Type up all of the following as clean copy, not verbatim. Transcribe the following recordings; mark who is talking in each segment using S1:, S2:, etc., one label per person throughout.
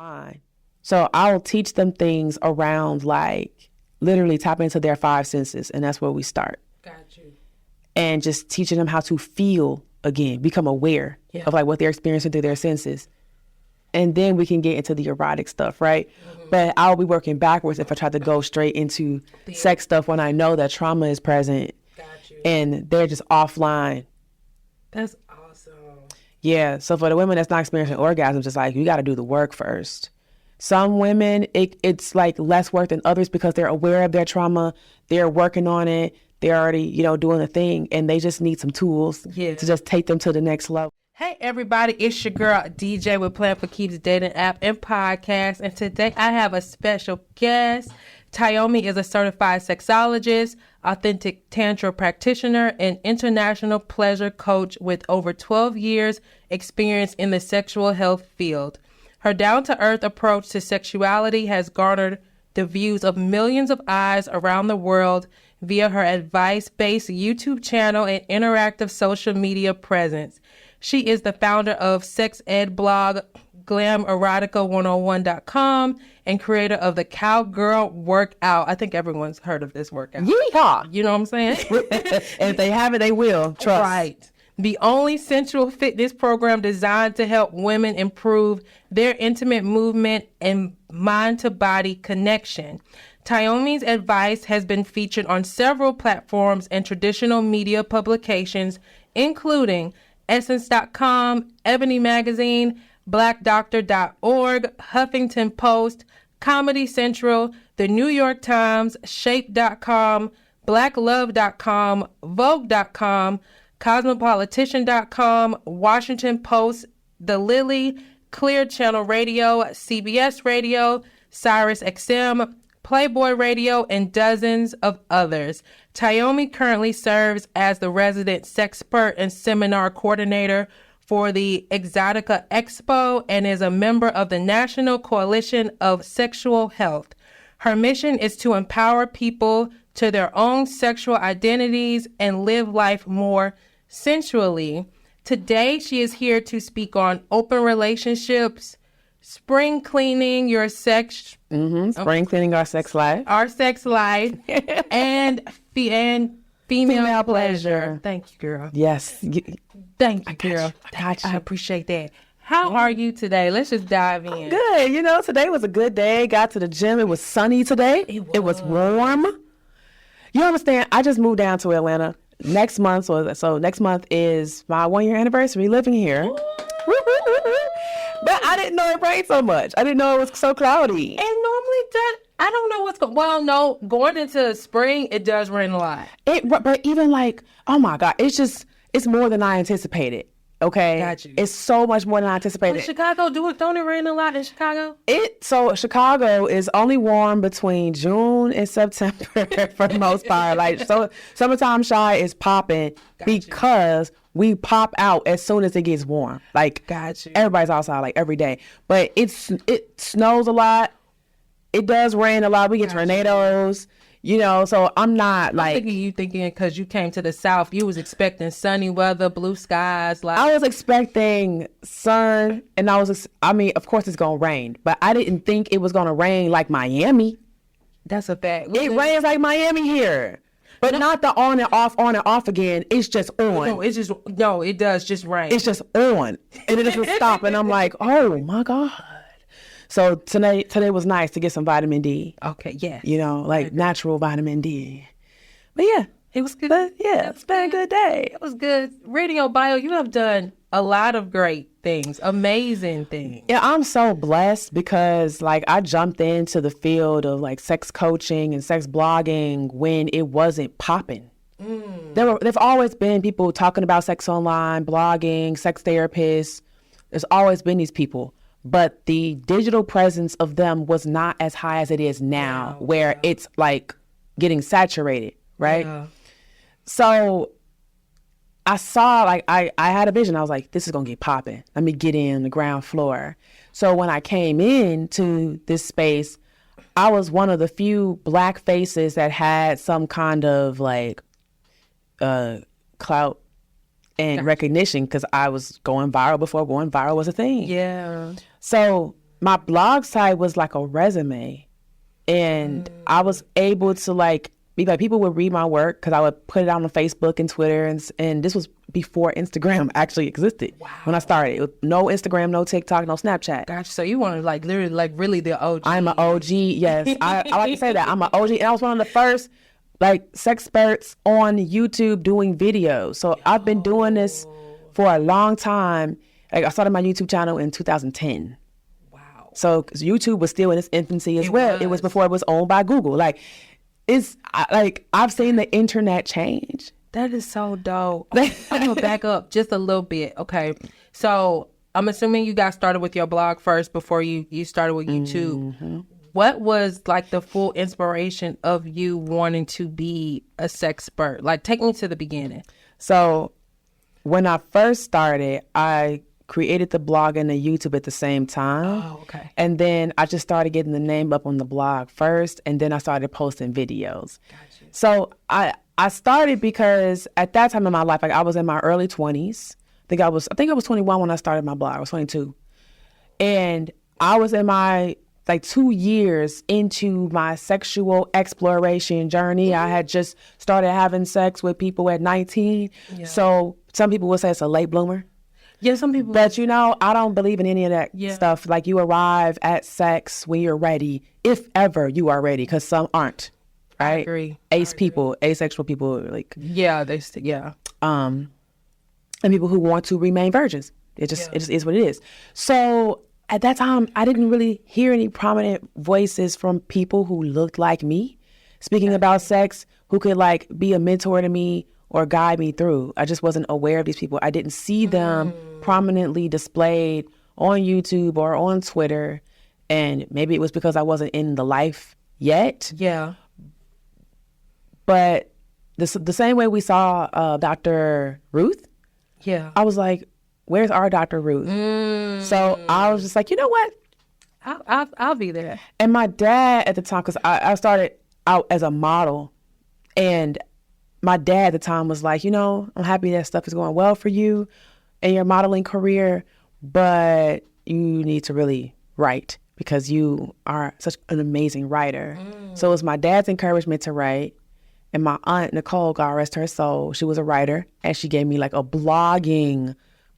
S1: offline. So I'll teach them things around like literally tapping into their 5 senses. And that's where we start.
S2: Got you.
S1: And just teaching them how to feel again, become aware of like what they're experiencing through their senses. And then we can get into the erotic stuff, right? Mm-hmm. But I'll be working backwards if I try to go straight into sex stuff when I know that trauma is present.
S2: Got you.
S1: And they're just offline.
S2: That's awesome.
S1: Yeah. So for the women that's not experiencing orgasms, it's like, you got to do the work first. Some women, it's like less work than others because they're aware of their trauma. They're working on it. They're already, doing the thing. And they just need some tools to just take them to the next level.
S2: Hey, everybody. It's your girl, DJ with Plan for Keeps dating app and podcast. And today I have a special guest. Tyomi is a certified sexologist, authentic tantra practitioner, and international pleasure coach with over 12 years experience in the sexual health field. Her down-to-earth approach to sexuality has garnered the views of millions of eyes around the world via her advice-based YouTube channel and interactive social media presence. She is the founder of sex ed blog glamerotica101.com and creator of the Cowgirl Workout. I think everyone's heard of this workout.
S1: Yeehaw!
S2: You know what I'm saying?
S1: And if they haven't, they will. Trust.
S2: Right. The only sensual fitness program designed to help women improve their intimate movement and mind-to-body connection. Tyomi's advice has been featured on several platforms and traditional media publications, including Essence.com, EBONY Magazine, BlackDoctor.org, Huffington Post, Comedy Central, The New York Times, Shape.com, BlackLove.com, Vogue.com, Cosmopolitan.com, Washington Post, The Lily, Clear Channel Radio, CBS Radio, Sirus XM, Playboy Radio, and dozens of others. Tyomi currently serves as the resident Sexpert and seminar coordinator for the Exxxotica Expo and is a member of the National Coalition of Sexual Health. Her mission is to empower people to their own sexual identities and live life more sensually. Today, she is here to speak on open relationships, spring cleaning your sex...
S1: Spring cleaning our sex life.
S2: Our sex life, and female pleasure. Thank you, girl.
S1: Yes.
S2: Thank you, girl. I appreciate that. How are you today? Let's just dive in.
S1: Good. Today was a good day. Got to the gym. It was sunny today. It was warm. You understand? I just moved down to Atlanta. Next month, so next month is my 1-year anniversary living here. But I didn't know it rained so much. I didn't know it was so cloudy.
S2: And normally I don't know what's going. Well, no, going into spring, it does rain a lot.
S1: But even like, oh my God, it's more than I anticipated. Okay,
S2: got you.
S1: It's so much more than I anticipated.
S2: But Chicago, don't it rain a lot in Chicago?
S1: So Chicago is only warm between June and September for the most part. Like, so summertime shy is popping because we pop out as soon as it gets warm. Like, everybody's outside like every day. But it snows a lot. It does rain a lot. We get tornadoes. So I'm not like...
S2: I'm thinking because you came to the South, you was expecting sunny weather, blue skies.
S1: I was expecting sun, and of course it's going to rain, but I didn't think it was going to rain like Miami.
S2: That's a fact.
S1: It rains like Miami here, but not the on and off again. It's just on.
S2: It does just rain.
S1: It's just on, and it doesn't stop, and I'm like, oh my God. So today was nice to get some vitamin D.
S2: Okay, yeah.
S1: Natural vitamin D. But yeah, it was good. It's been a good day.
S2: It was good. Radio Bio, you have done a lot of great things, amazing things.
S1: Yeah, I'm so blessed because I jumped into the field of sex coaching and sex blogging when it wasn't popping. There've always been people talking about sex online, blogging, sex therapists. There's always been these people. But the digital presence of them was not as high as it is now, where it's getting saturated, right? Yeah. So I saw, I had a vision. I was like, this is going to get popping. Let me get in the ground floor. So when I came into this space, I was one of the few Black faces that had some kind of clout and recognition because I was going viral before going viral was a thing.
S2: Yeah.
S1: So my blog site was like a resume, and I was able to like be like, people would read my work because I would put it out on Facebook and Twitter, and this was before Instagram actually existed.
S2: Wow.
S1: When I started. It was no Instagram, no TikTok, no Snapchat.
S2: Gotcha. So you want to like literally like really the OG.
S1: I'm an OG, yes. I like to say that. I'm an OG, and I was one of the first like Sexperts on YouTube doing videos. So I've been doing this for a long time. Like I started my YouTube channel in 2010.
S2: Wow.
S1: So 'cause YouTube was still in its infancy as well. It was before it was owned by Google. Like I've seen the internet change.
S2: That is so dope. I'm going to back up just a little bit. Okay. So I'm assuming you got started with your blog first before you started with YouTube. Mm-hmm. What was like the full inspiration of you wanting to be a sexpert? Like, take me to the beginning.
S1: So when I first started, I created the blog and the YouTube at the same time.
S2: Oh, okay.
S1: And then I just started getting the name up on the blog first, and then I started posting videos.
S2: Gotcha.
S1: So I started because at that time in my life, like I was in my early 20s. I think I was 21 when I started my blog. I was 22. And I was in my like 2 years into my sexual exploration journey. I had just started having sex with people at 19. Yeah. So some people would say it's a late bloomer.
S2: Yeah, some people.
S1: But I don't believe in any of that stuff. Like you arrive at sex when you're ready, if ever you are ready, because some aren't. Right? I
S2: agree.
S1: Asexual people, like and people who want to remain virgins. It just is what it is. So at that time, I didn't really hear any prominent voices from people who looked like me speaking about sex, who could like be a mentor to me or guide me through. I just wasn't aware of these people. I didn't see them prominently displayed on YouTube or on Twitter, and maybe it was because I wasn't in the life yet. Yeah. But the same way we saw Dr. Ruth, I was like, where's our Dr. Ruth? So I was just like, you know what?
S2: I'll be there.
S1: And my dad at the time, because I started out as a model, and my dad at the time was like, I'm happy that stuff is going well for you in your modeling career, but you need to really write because you are such an amazing writer. So it was my dad's encouragement to write. And my aunt, Nicole, God rest her soul, she was a writer, and she gave me like a blogging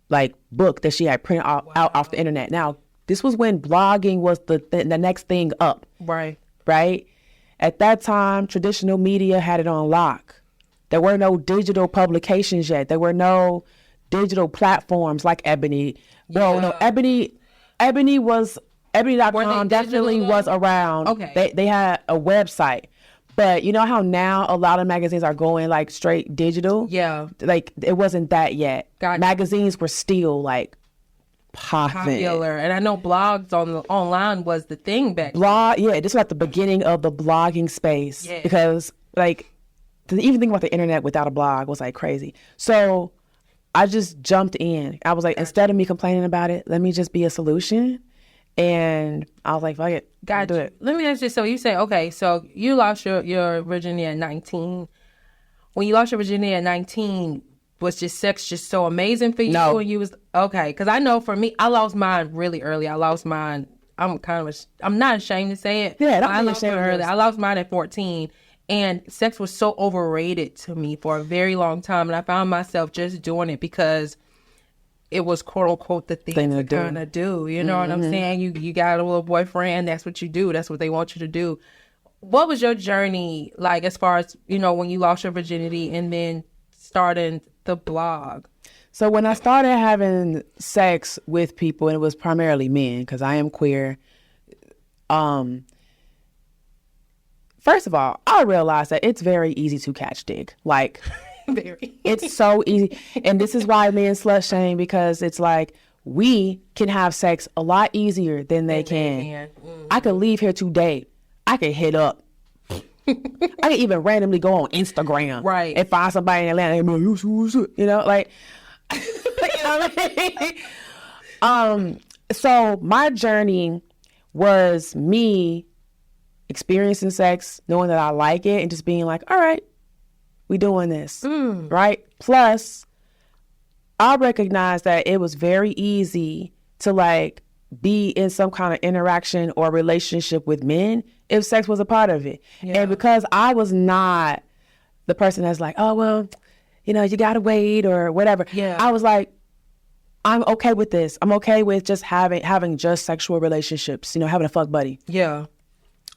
S1: like book that she had printed out off the internet. Now, this was when blogging was the next thing up. Right. At that time, traditional media had it on lock. There were no digital publications yet. There were no digital platforms like Ebony. Well, no, Ebony.com definitely was around. Okay. They had a website. But you know how now a lot of magazines are going like straight digital? Yeah. Like it wasn't that yet. Gotcha. Magazines were still like
S2: popular. And I know blogs online was the thing back
S1: then. This was at the beginning of the blogging space. Yeah. Because like to even think about the internet without a blog was like crazy. So I just jumped in. I was like, instead of me complaining about it, let me just be a solution. And I was like, fuck it.
S2: Got
S1: do it.
S2: Let me ask you, so you say, okay, so you lost your virginity at 19. When you lost your virginity at 19, was just sex just so amazing for you?
S1: No.
S2: When you was, okay, because I know for me, I lost mine really early. I lost mine, I'm not ashamed to say it.
S1: Yeah,
S2: I lost mine early. I lost mine at 14. And sex was so overrated to me for a very long time. And I found myself just doing it because it was quote unquote the thing to kind of do. You know what I'm saying? You got a little boyfriend. That's what you do. That's what they want you to do. What was your journey like as far as, when you lost your virginity and then starting the blog?
S1: So when I started having sex with people, and it was primarily men because I am queer. First of all, I realized that it's very easy to catch dick. Like, very. It's so easy. And this is why men slut shame, because it's like we can have sex a lot easier than they can. I could leave here today. I could hit up. I could even randomly go on Instagram and find somebody in Atlanta. Like, so my journey was me experiencing sex, knowing that I like it, and just being like, all right, we doing this, right? Plus, I recognized that it was very easy to like be in some kind of interaction or relationship with men if sex was a part of it. Yeah. And because I was not the person that's like, oh, well, you know, you gotta wait or whatever.
S2: Yeah.
S1: I was like, I'm okay with this. I'm okay with just having just sexual relationships, you know, having a fuck buddy.
S2: Yeah.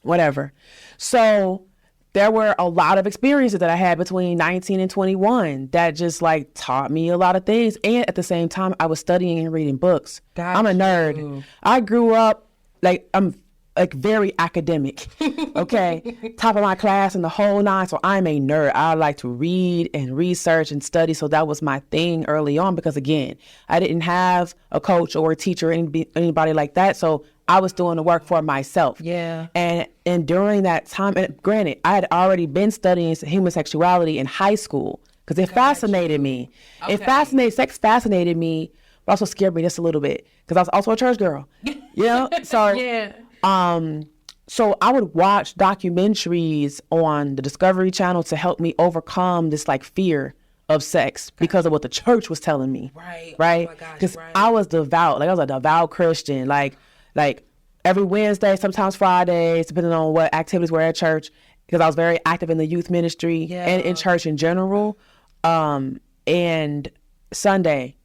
S1: Whatever. So there were a lot of experiences that I had between 19 and 21 that just like taught me a lot of things. And at the same time, I was studying and reading books. I'm a nerd. I grew up I'm like very academic. Okay. Top of my class and the whole nine. So I'm a nerd. I like to read and research and study. So that was my thing early on because again, I didn't have a coach or a teacher or anybody like that. So I was doing the work for myself.
S2: Yeah.
S1: And during that time, and granted, I had already been studying human sexuality in high school because it fascinated me. Okay. Sex fascinated me, but also scared me just a little bit because I was also a church girl. You know? So,
S2: yeah.
S1: So I would watch documentaries on the Discovery Channel to help me overcome this like fear of sex because of what the church was telling me.
S2: Right.
S1: Right? Because I was devout. Like I was a devout Christian. Like every Wednesday, sometimes Fridays, depending on what activities were at church, because I was very active in the youth ministry and in church in general. And Sunday,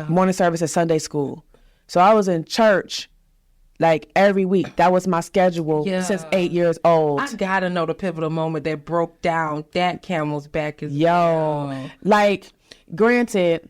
S1: morning service at Sunday school. So I was in church like every week. That was my schedule since 8 years old.
S2: I gotta know the pivotal moment that broke down that camel's back.
S1: Like, granted,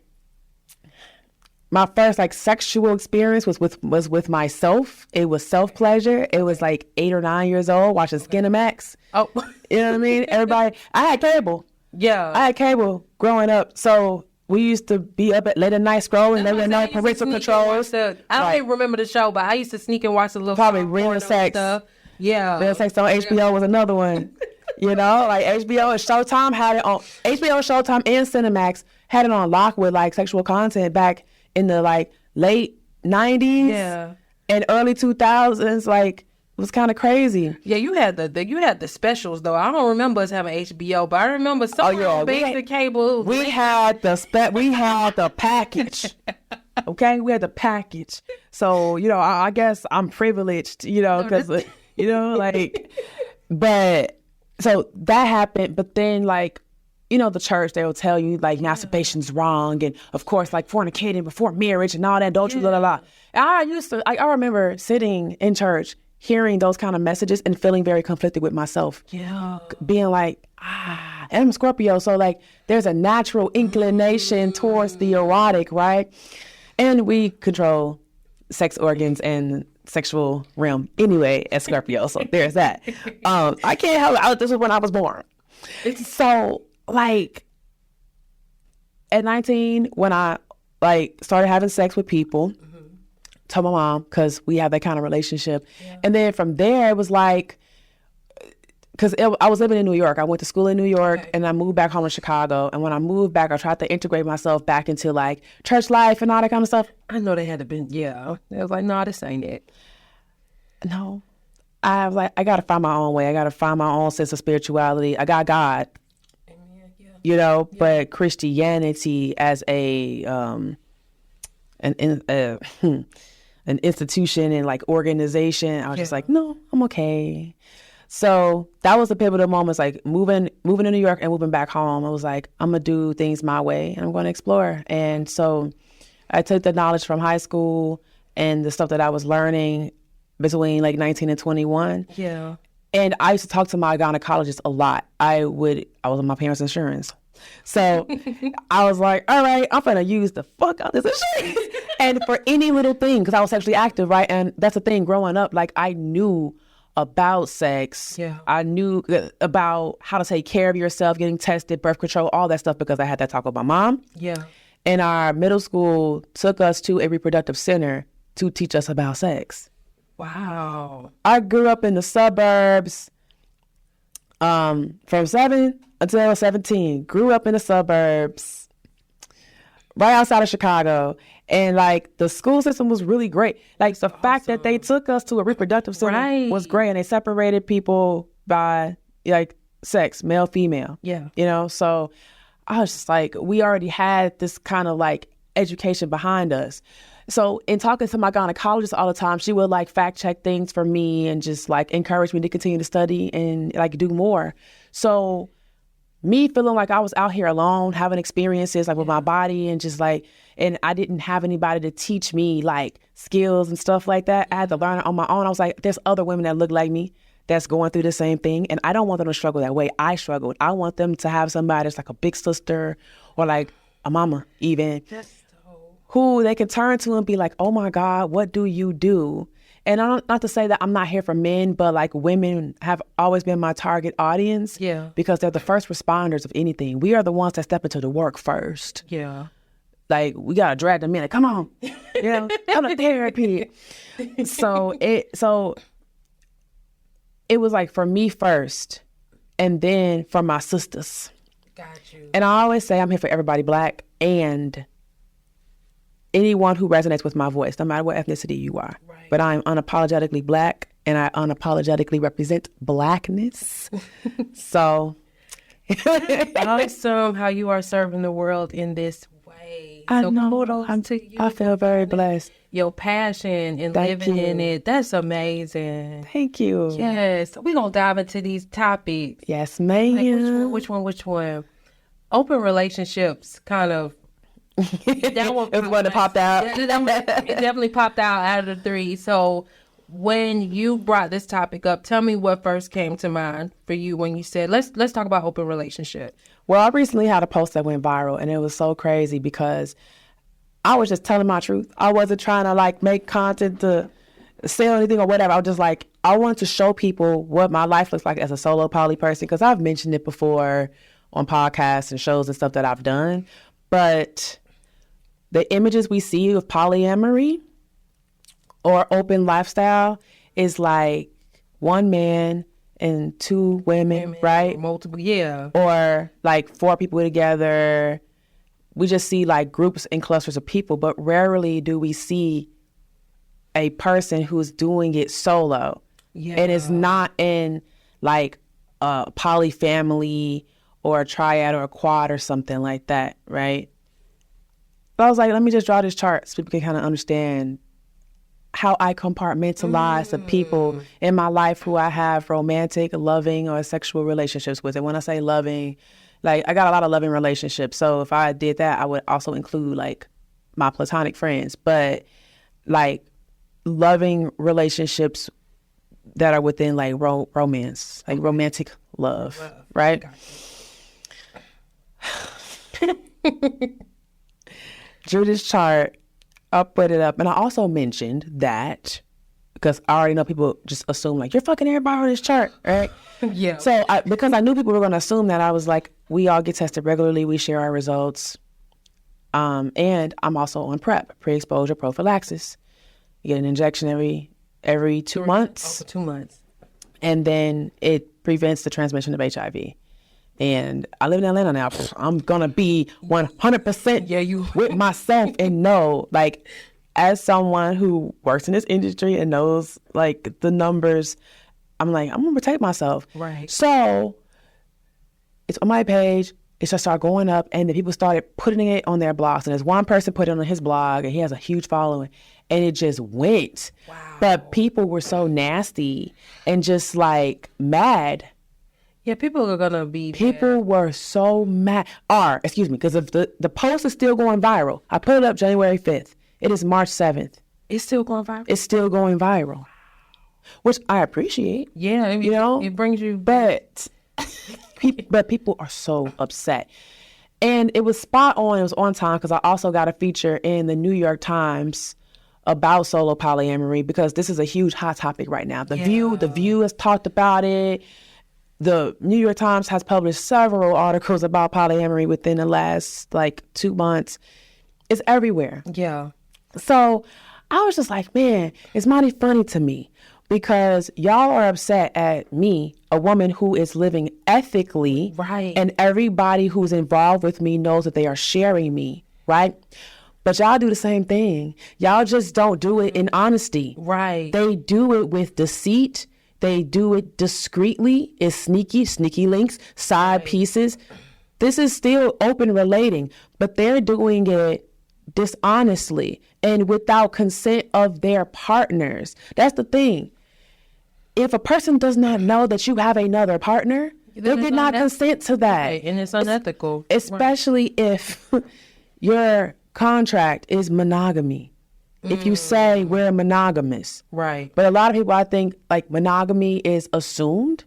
S1: my first like sexual experience was with myself. It was self-pleasure. It was like 8 or 9 years old watching Skinamax.
S2: Oh,
S1: you know what I mean? Everybody, I had cable.
S2: Yeah.
S1: I had cable growing up. So we used to be up at late at night scrolling. Late at night parental controls.
S2: I don't even remember the show, but I used to sneak and watch the little
S1: probably Real Sex
S2: stuff. Yeah.
S1: Real Sex on HBO was another one. You know, like HBO and Showtime had it on HBO, Showtime, and Cinemax had it on lock with like sexual content back in the like late 90s and early 2000s. Like it was kind of crazy.
S2: Yeah, you had the specials though. I don't remember us having HBO, but I remember some basic cable.
S1: We had the package. Okay, we had the package. So you know, I guess I'm privileged. You know, because you know, like, but so that happened. But then like, you know, the church, they will tell you like masturbation's wrong, and of course like fornicating before marriage and all that. Don't you blah blah blah. I remember sitting in church, hearing those kind of messages and feeling very conflicted with myself. Yeah. Being like, and I'm a Scorpio, so like there's a natural inclination towards the erotic, right? And we control sex organs and sexual realm anyway as Scorpio, so there's that. I can't help it. This is when I was born. So like at 19, when I like started having sex with people, told my mom because we have that kind of relationship. And then from there, it was like, because I was living in New York. I went to school in New York and I moved back home to Chicago. And when I moved back, I tried to integrate myself back into like church life and all that kind of stuff.
S2: I know they had to been, It was like, no, this ain't it.
S1: No. I was like, I got to find my own way. I got to find my own sense of spirituality. I got God, you know, but Christianity as an institution and like organization, I was just like, no, I'm okay. So that was the pivotal moments, like moving to New York and moving back home. I was like, I'm gonna do things my way and I'm going to explore. And so I took the knowledge from high school and the stuff that I was learning between like 19 and 21.
S2: Yeah.
S1: And I used to talk to my gynecologist a lot. I was on my parents' insurance. So I was like, all right, I'm going to use the fuck out of this insurance. And for any little thing, because I was sexually active, right? And that's the thing, growing up, like I knew about sex. Yeah. I knew about how to take care of yourself, getting tested, birth control, all that stuff, because I had that talk with my mom.
S2: Yeah.
S1: And our middle school took us to a reproductive center to teach us about sex.
S2: Wow.
S1: I grew up in the suburbs from 7 until 17. Grew up in the suburbs right outside of Chicago. And like the school system was really great. Like the fact that they took us to a reproductive center was great. And they separated people by like sex, male, female.
S2: Yeah.
S1: You know, so I was just like, we already had this kind of like education behind us. So in talking to my gynecologist all the time, she would like fact check things for me and just like encourage me to continue to study and like do more. So me feeling like I was out here alone, having experiences like with my body and just like, and I didn't have anybody to teach me like skills and stuff like that. I had to learn it on my own. I was like, there's other women that look like me that's going through the same thing. And I don't want them to struggle that way I struggled. I want them to have somebody that's like a big sister or like a mama even, who they can turn to and be like, oh my God, what do you do? And not to say that I'm not here for men, but like women have always been my target audience.
S2: Yeah.
S1: Because they're the first responders of anything. We are the ones that step into the work first.
S2: Yeah.
S1: Like we gotta drag them in. Like, come on, come to therapy. So it was like for me first, and then for my sisters.
S2: Got you.
S1: And I always say I'm here for everybody Black and anyone who resonates with my voice, no matter what ethnicity you are.
S2: Right.
S1: But I'm unapologetically Black and I unapologetically represent Blackness. So
S2: awesome how you are serving the world in this way.
S1: I
S2: so
S1: know.
S2: kudos to you.
S1: I feel very blessed.
S2: Your passion and
S1: Thank
S2: living
S1: you.
S2: in it. That's amazing.
S1: Thank you.
S2: Yes. We're going to dive into these topics.
S1: Yes, ma'am.
S2: Like which one? Open relationships kind of. That one
S1: It was one that popped out.
S2: It definitely popped out of the three. So when you brought this topic up, tell me what first came to mind for you when you said, let's talk about open relationship.
S1: Well, I recently had a post that went viral and it was so crazy because I was just telling my truth. I wasn't trying to like make content to sell anything or whatever. I was just like, I want to show people what my life looks like as a solo poly person, because I've mentioned it before on podcasts and shows and stuff that I've done. But the images we see of polyamory or open lifestyle is like one man and two women, right?
S2: Multiple, yeah.
S1: Or like 4 people together. We just see like groups and clusters of people, but rarely do we see a person who's doing it solo.
S2: Yeah.
S1: And it's not in like a poly family or a triad or a quad or something like that, right? But I was like, let me just draw this chart so people can kind of understand how I compartmentalize the people in my life who I have romantic, loving, or sexual relationships with. And when I say loving, like I got a lot of loving relationships. So if I did that, I would also include like my platonic friends. But like loving relationships that are within like romance, like romantic love, right? Drew this chart, I put it up, and I also mentioned that because I already know people just assume like you're fucking everybody on this chart, right?
S2: Yeah.
S1: So because I knew people were going to assume that, I was like, we all get tested regularly, we share our results, and I'm also on PrEP, pre-exposure prophylaxis. You get an injection every 2 months.
S2: For 2 months.
S1: And then it prevents the transmission of HIV. And I live in Atlanta now. I'm going to be 100% with myself and know, like, as someone who works in this industry and knows, like, the numbers, I'm like, I'm going to protect myself.
S2: Right.
S1: So it's on my page. It just started going up, and then people started putting it on their blogs. And there's one person put it on his blog, and he has a huge following, and it just went.
S2: Wow.
S1: But people were so nasty and just, like, mad.
S2: Yeah, people are going to be
S1: People were so mad. Because if the post is still going viral. I put it up January 5th. It is March 7th.
S2: It's still going viral?
S1: It's still going viral, which I appreciate.
S2: Yeah, it brings you...
S1: But people are so upset. And it was spot on. It was on time because I also got a feature in the New York Times about solo polyamory because this is a huge hot topic right now. The View has talked about it. The New York Times has published several articles about polyamory within the last 2 months. It's everywhere.
S2: Yeah.
S1: So I was just like, man, it's mighty funny to me because y'all are upset at me, a woman who is living ethically.
S2: Right.
S1: And everybody who's involved with me knows that they are sharing me, right? But y'all do the same thing. Y'all just don't do it in honesty.
S2: Right.
S1: They do it with deceit. They do it discreetly. It's sneaky links, side pieces. This is still open relating, but they're doing it dishonestly and without consent of their partners. That's the thing. If a person does not know that you have another partner, they did not consent to that.
S2: Right, and it's unethical.
S1: Especially if your contract is monogamy. If you say we're monogamous.
S2: Right.
S1: But a lot of people, I think, like, monogamy is assumed.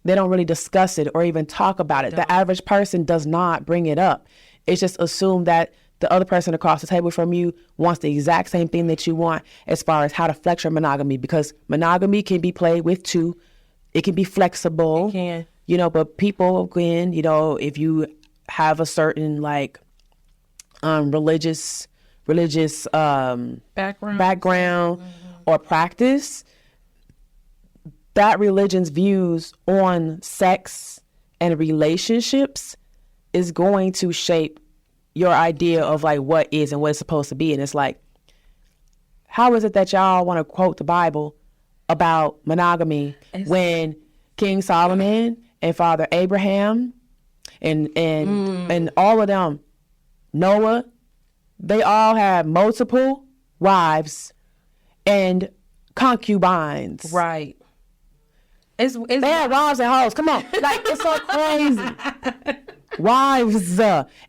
S1: They don't really discuss it or even talk about it. The average person does not bring it up. It's just assumed that the other person across the table from you wants the exact same thing that you want as far as how to flex your monogamy, because monogamy can be played with too. It can be flexible.
S2: It can.
S1: You know, but people, again, you know, if you have a certain, like, religious background or practice, that religion's views on sex and relationships is going to shape your idea of, like, what is and what it's supposed to be. And it's like, how is it that y'all want to quote the Bible about monogamy when King Solomon and Father Abraham and all of them, Noah, they all had multiple wives and concubines.
S2: Right.
S1: They had wives and hoes. Come on. Like, it's so crazy. Wives.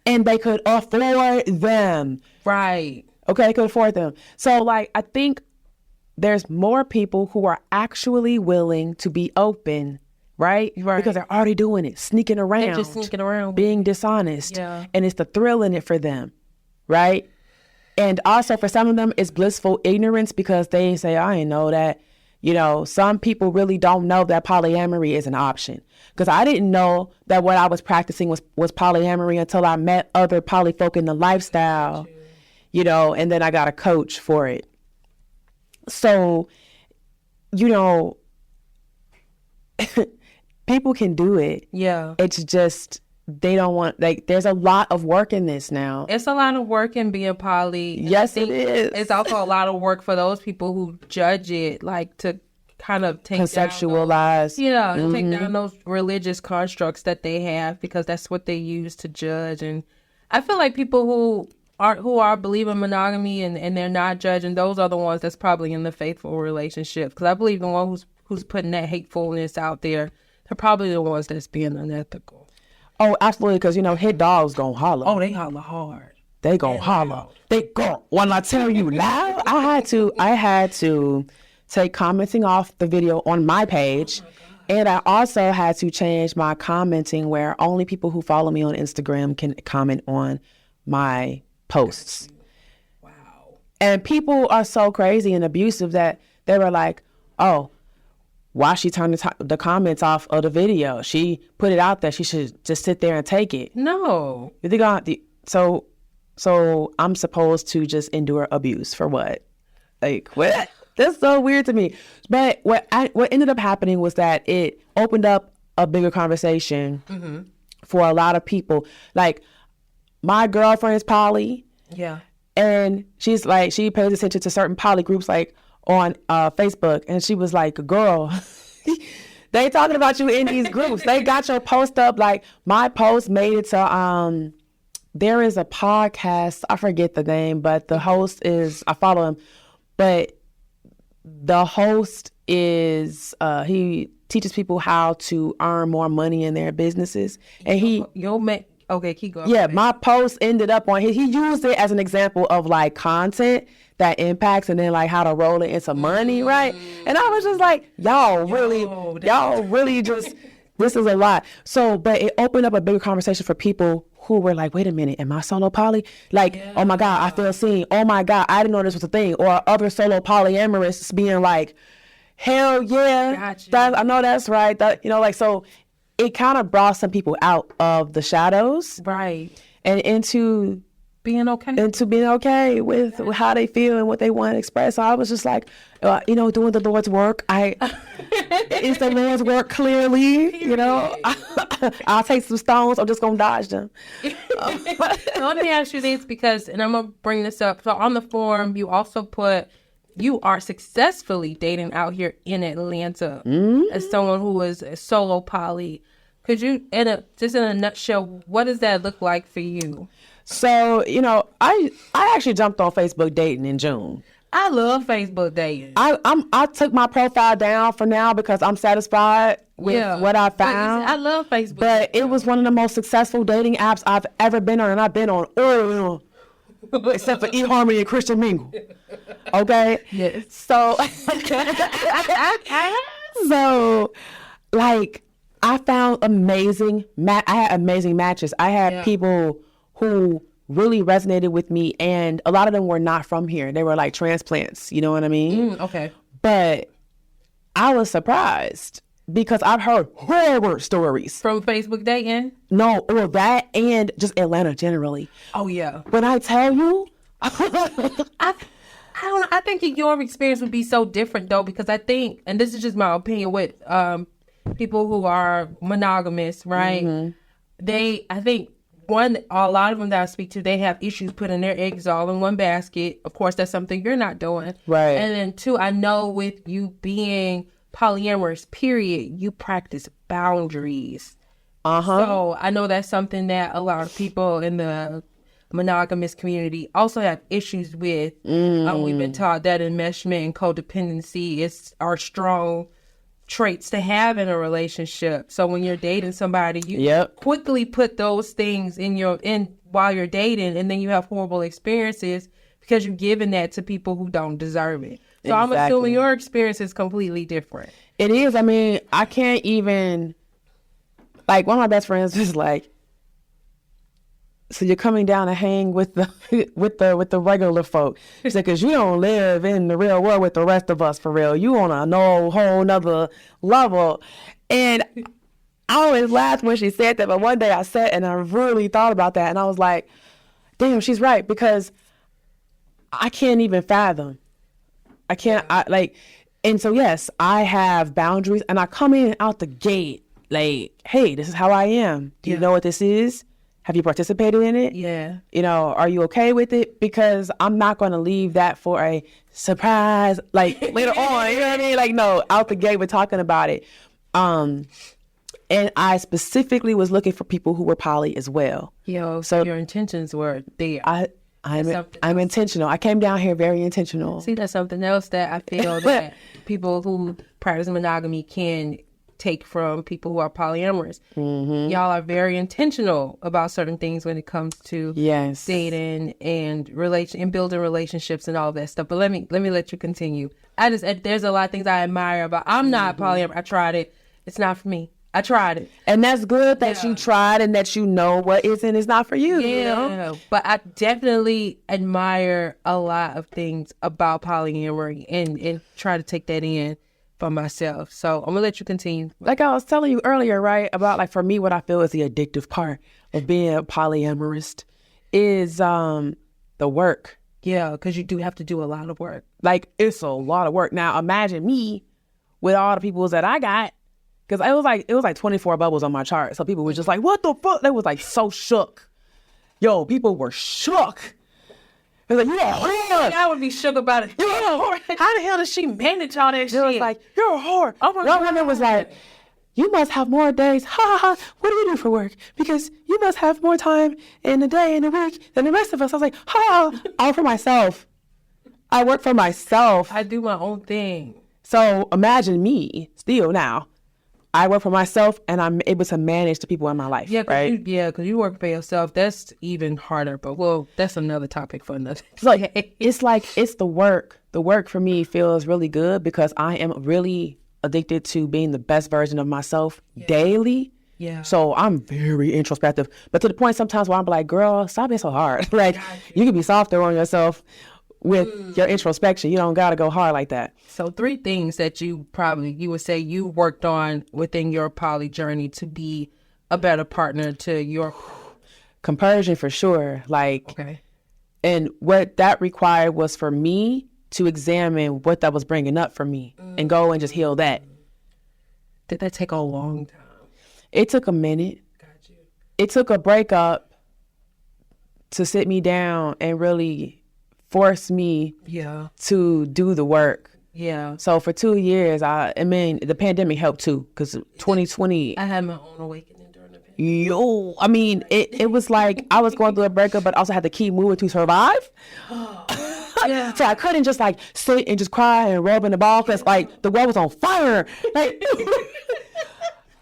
S1: And they could afford them.
S2: Right.
S1: Okay, they could afford them. So, like, I think there's more people who are actually willing to be open, right? Because they're already doing it, sneaking around.
S2: They're just sneaking around.
S1: Being dishonest.
S2: Yeah.
S1: And it's the thrill in it for them, right? And also for some of them, it's blissful ignorance, because they say, I didn't know that. You know, some people really don't know that polyamory is an option. Because I didn't know that what I was practicing was polyamory until I met other poly folk in the lifestyle, you know, and then I got a coach for it. So, you know, people can do it.
S2: Yeah.
S1: It's just, they don't want, like, there's a lot of work in this now.
S2: It's a lot of work in being poly.
S1: Yes, it is.
S2: It's also a lot of work for those people who judge it, like, to kind of take
S1: conceptualize.
S2: Take down those religious constructs that they have, because that's what they use to judge. And I feel like people who are believing monogamy and they're not judging, those are the ones that's probably in the faithful relationship. Because I believe the one who's putting that hatefulness out there, they're probably the ones that's being unethical.
S1: Oh, absolutely, because, you know, hit dogs gonna holler.
S2: Oh, they holler hard.
S1: They gonna holler. They go. When I tell you loud, I had to take commenting off the video on my page. And I also had to change my commenting where only people who follow me on Instagram can comment on my posts.
S2: Wow.
S1: And people are so crazy and abusive that they were like, oh, why she turned the comments off of the video? She put it out there. She should just sit there and take it.
S2: No.
S1: So I'm supposed to just endure abuse for what? Like, what? That's so weird to me. But what ended up happening was that it opened up a bigger conversation for a lot of people. Like, my girlfriend is poly.
S2: Yeah.
S1: And she's like, she pays attention to certain poly groups, like, on Facebook, and she was like, girl, they talking about you in these groups. They got your post up. Like, my post made it to there is a podcast, I forget the name, but the host is, I follow him, but the host is he teaches people how to earn more money in their businesses. And
S2: okay, keep going.
S1: Yeah, my post ended up on he used it as an example of, like, content that impacts, and then, like, how to roll it into money, right? And I was just like, y'all really just, this is a lot. So, but it opened up a bigger conversation for people who were like, wait a minute, am I solo poly? Like, oh my God, I feel seen. Oh my God, I didn't know this was a thing. Or other solo polyamorists being like, hell yeah,
S2: gotcha.
S1: I know that's right. That, you know, like, so it kind of brought some people out of the shadows.
S2: Right.
S1: And into
S2: being okay.
S1: Into being okay with how they feel and what they want to express. So I was just like, you know, doing the Lord's work. It's the Lord's work, clearly, you know. I'll take some stones. I'm just going to dodge them.
S2: So let me ask you this, because, and I'm going to bring this up. So on the forum, you also put, you are successfully dating out here in Atlanta as someone who is a solo poly. Could you, just in a nutshell, what does that look like for you?
S1: So, I actually jumped on Facebook dating in June.
S2: I love Facebook dating.
S1: I took my profile down for now because I'm satisfied with what I found.
S2: I love Facebook.
S1: But it was one of the most successful dating apps I've ever been on, and I've been on all of them, except for eHarmony and Christian Mingle. Okay?
S2: Yes.
S1: So, I found amazing I had amazing matches. I had people who really resonated with me, and a lot of them were not from here. They were like transplants, you know what I mean?
S2: Okay.
S1: But I was surprised because I've heard horror stories.
S2: From Facebook dating?
S1: No, or that and just Atlanta generally.
S2: Oh, yeah.
S1: When I tell you...
S2: I don't know. I think your experience would be so different, though, because I think, and this is just my opinion with people who are monogamous, right? Mm-hmm. I think, a lot of them that I speak to, they have issues putting their eggs all in one basket. Of course, that's something you're not doing.
S1: Right.
S2: And then, two, I know with you being polyamorous, period, you practice boundaries. So I know that's something that a lot of people in the monogamous community also have issues with. We've been taught that enmeshment and codependency are strong traits to have in a relationship. So when you're dating somebody, you quickly put those things in while you're dating, and then you have horrible experiences because you're giving that to people who don't deserve it. So I'm assuming your experience is completely different.
S1: It is. I mean, I can't even, one of my best friends was like, so you're coming down to hang with the with the regular folk. She said, because you don't live in the real world with the rest of us for real. You on a whole nother level. And I always laughed when she said that, but one day I sat and I really thought about that, and I was like, damn, she's right, because I can't even fathom. I can't, and so yes, I have boundaries, and I come in out the gate like, hey, this is how I am. Do you know what this is? Have you participated in it?
S2: Yeah.
S1: Are you okay with it? Because I'm not going to leave that for a surprise, later on. You know what I mean? No, out the gate, we're talking about it. And I specifically was looking for people who were poly as well.
S2: So your intentions were there.
S1: I'm intentional. I came down here very intentional.
S2: See, that's something else that I feel that people who practice monogamy can take from people who are polyamorous. Mm-hmm. Y'all are very intentional about certain things when it comes to dating and building relationships and all of that stuff. But let me let you continue. There's a lot of things I admire about. I'm not polyamorous. I tried it. It's not for me. I tried it.
S1: And that's good that you tried and that you know what is and is not for you.
S2: Yeah. But I definitely admire a lot of things about polyamory and try to take that in for myself. So I'm gonna let you continue.
S1: Like I was telling you earlier, right, about for me, what I feel is the addictive part of being a polyamorist is the work.
S2: Yeah, because you do have to do a lot of work.
S1: It's a lot of work. Now imagine me with all the people that I got, because it was 24 bubbles on my chart. So people were just like, what the fuck? They was so shook. Yo, people were shook. It was like,
S2: I would be shook about it.
S1: You're a whore.
S2: How the hell does she manage all that shit?
S1: It was like, you're a whore.
S2: Oh my God.
S1: One woman was like, you must have more days. Ha ha ha. What do you do for work? Because you must have more time in a day and a week than the rest of us. I was like, ha, all for myself. I work for myself.
S2: I do my own thing.
S1: So imagine me still now. I work for myself, and I'm able to manage the people in my life.
S2: Yeah,
S1: right?
S2: Because you work for yourself. That's even harder. But that's another topic for another.
S1: It's the work. The work for me feels really good because I am really addicted to being the best version of myself daily.
S2: Yeah.
S1: So I'm very introspective, but to the point sometimes where I'm like, girl, stop being so hard. You can be softer on yourself with your introspection. You don't got to go hard like that.
S2: So 3 things that you would say you worked on within your poly journey to be a better partner to your...
S1: Compersion for sure.
S2: Okay.
S1: And what that required was for me to examine what that was bringing up for me and go and just heal that.
S2: Did that take a long time?
S1: It took a minute.
S2: Got you.
S1: It took a breakup to sit me down and really force me to do the work.
S2: Yeah.
S1: So for 2 years, I mean, the pandemic helped too, because 2020.
S2: I had my own awakening during the pandemic.
S1: Yo, I mean, it was like I was going through a breakup, but also had to keep moving to survive. Yeah. So I couldn't just like sit and just cry and rub in the ball because like the world was on fire. Like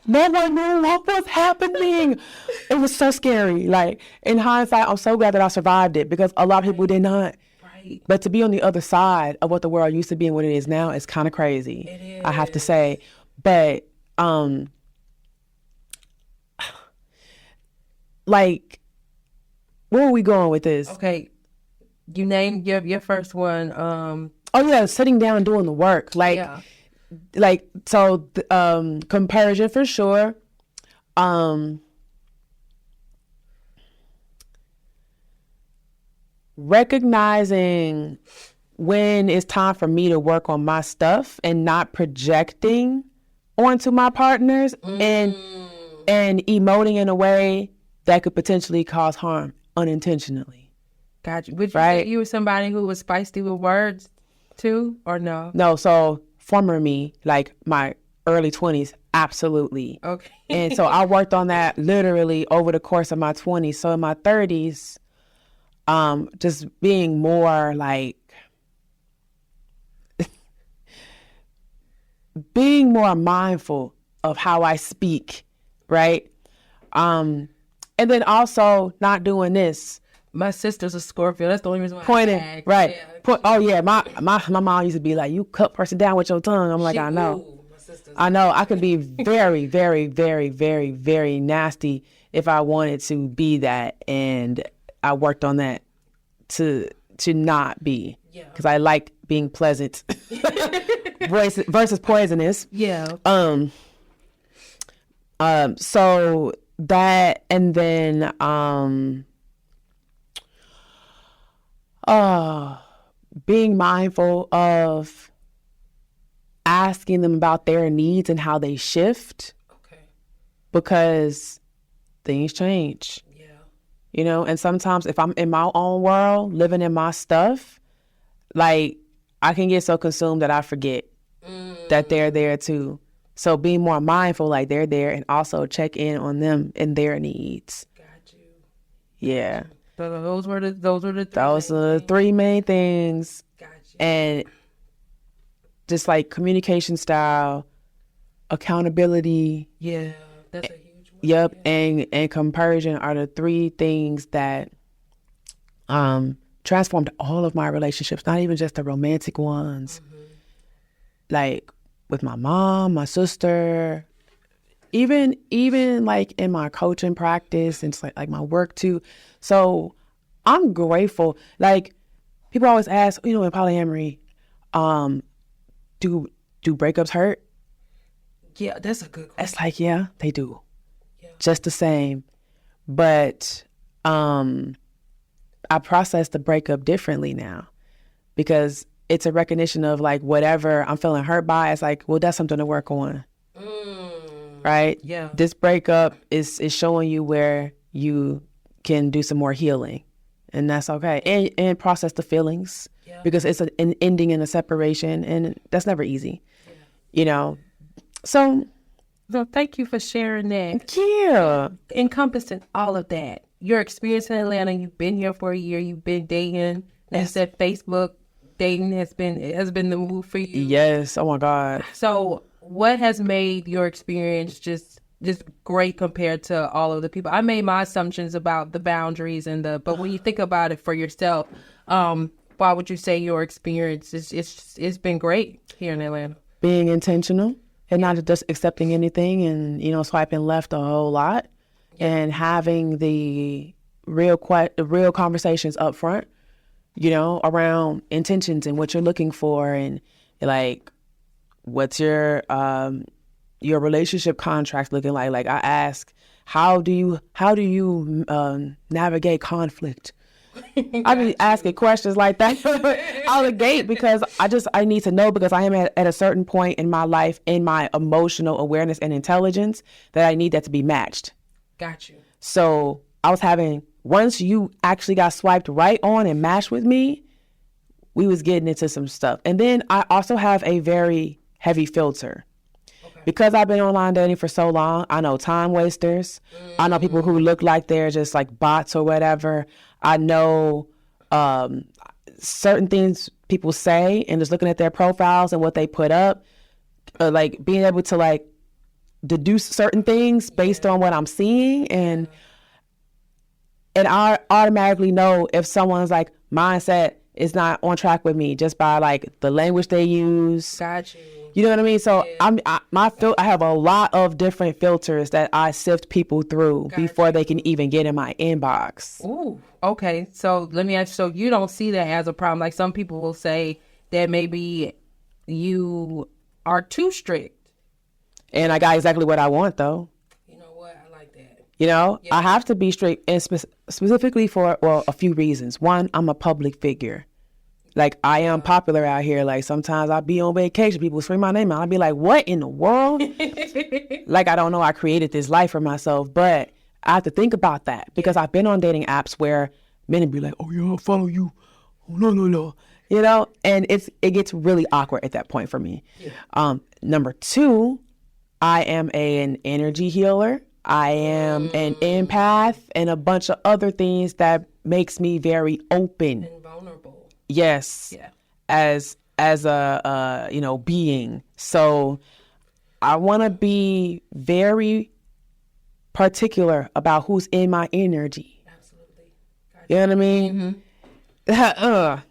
S1: no one knew what was happening. It was so scary. Like in hindsight, I'm so glad that I survived it because a lot of people did not. Right. But to be on the other side of what the world used to be and what it is now is kind of crazy. It is. I have to say. But like, where are we going with this?
S2: Okay. You named your first one.
S1: Oh yeah, sitting down doing the work. Like so comparison for sure. Recognizing when it's time for me to work on my stuff and not projecting onto my partners and emoting in a way that could potentially cause harm unintentionally.
S2: Gotcha. Would you say you were somebody who was feisty with words too, or no?
S1: No, so former me, like my early 20s, absolutely.
S2: Okay.
S1: And so I worked on that literally over the course of my 20s. So in my 30s, just being more like, being more mindful of how I speak, right? And then also not doing this.
S2: My sister's a Scorpio. That's the only reason why
S1: pointing,
S2: I asked.
S1: Right. Yeah. Oh yeah, my mom used to be like, "You cut person down with your tongue." I'm like, I know. I know. I could be very, very, very, very, very nasty if I wanted to be that, and I worked on that to not be, because I like being pleasant versus poisonous.
S2: Yeah.
S1: So that, and then being mindful of asking them about their needs and how they shift. Okay. Because things change. Yeah. You know, and sometimes if I'm in my own world, living in my stuff, like I can get so consumed that I forget that they're there too. So being more mindful, like they're there, and also check in on them and their needs. Got you. Yeah.
S2: So those were the
S1: three main things.
S2: Gotcha.
S1: And just like communication style, accountability.
S2: Yeah, that's a huge one.
S1: Yep,
S2: yeah.
S1: and compersion are the three things that transformed all of my relationships, not even just the romantic ones. Mm-hmm. Like with my mom, my sister, even like in my coaching practice and like my work too. So I'm grateful. Like people always ask, you know, in polyamory, do breakups hurt?
S2: Yeah, that's a good question.
S1: It's like, yeah, they do. Yeah. Just the same. But I process the breakup differently now, because it's a recognition of like whatever I'm feeling hurt by. It's like, well, that's something to work on. Right?
S2: Yeah.
S1: This breakup is showing you where you can do some more healing, and that's okay. And process the feelings, because it's an ending and a separation, and that's never easy, you know. So
S2: thank you for sharing that.
S1: Yeah.
S2: Encompassing all of that. Your experience in Atlanta, you've been here for a year, you've been dating. As said, Facebook dating has been the move for you.
S1: Yes. Oh my God.
S2: So what has made your experience just great compared to all of the people? I made my assumptions about the boundaries but when you think about it for yourself, why would you say your experience it's been great here in Atlanta?
S1: Being intentional and not just accepting anything and, you know, swiping left a whole lot, and having the real conversations up front, you know, around intentions and what you're looking for, and like, what's your relationship contract looking like? Like I ask, how do you navigate conflict? I be asking questions like that out of the gate, because I need to know, because I am at a certain point in my life, in my emotional awareness and intelligence, that I need that to be matched.
S2: Got you.
S1: So once you actually got swiped right on and matched with me, we was getting into some stuff. And then I also have a very heavy filter, because I've been online dating for so long, I know time wasters. I know people who look like they're just like bots or whatever. I know certain things people say, and just looking at their profiles and what they put up, like being able to like deduce certain things based on what I'm seeing, and I automatically know if someone's like mindset is not on track with me just by like the language they use.
S2: Got you.
S1: You know what I mean? So I have a lot of different filters that I sift people through before they can even get in my inbox.
S2: Ooh, okay. So let me ask you, so you don't see that as a problem? Like some people will say that maybe you are too strict.
S1: And I got exactly what I want, though.
S2: You know what? I like that.
S1: You know, I have to be strict, and specifically for, well, a few reasons. One, I'm a public figure. Like, I am popular out here. Like, sometimes I'll be on vacation, people scream my name out. I'll be like, what in the world? Like, I don't know, I created this life for myself, but I have to think about that because I've been on dating apps where men would be like, oh, yeah, I'll follow you. Oh, no. You know, and it gets really awkward at that point for me. Yeah. Number two, I am an energy healer. I am an empath and a bunch of other things that makes me very open.
S2: And vulnerable.
S1: Yes. Yeah. As a being. So I want to be very particular about who's in my energy.
S2: Absolutely. Gotcha.
S1: You know what I mean? Mm-hmm.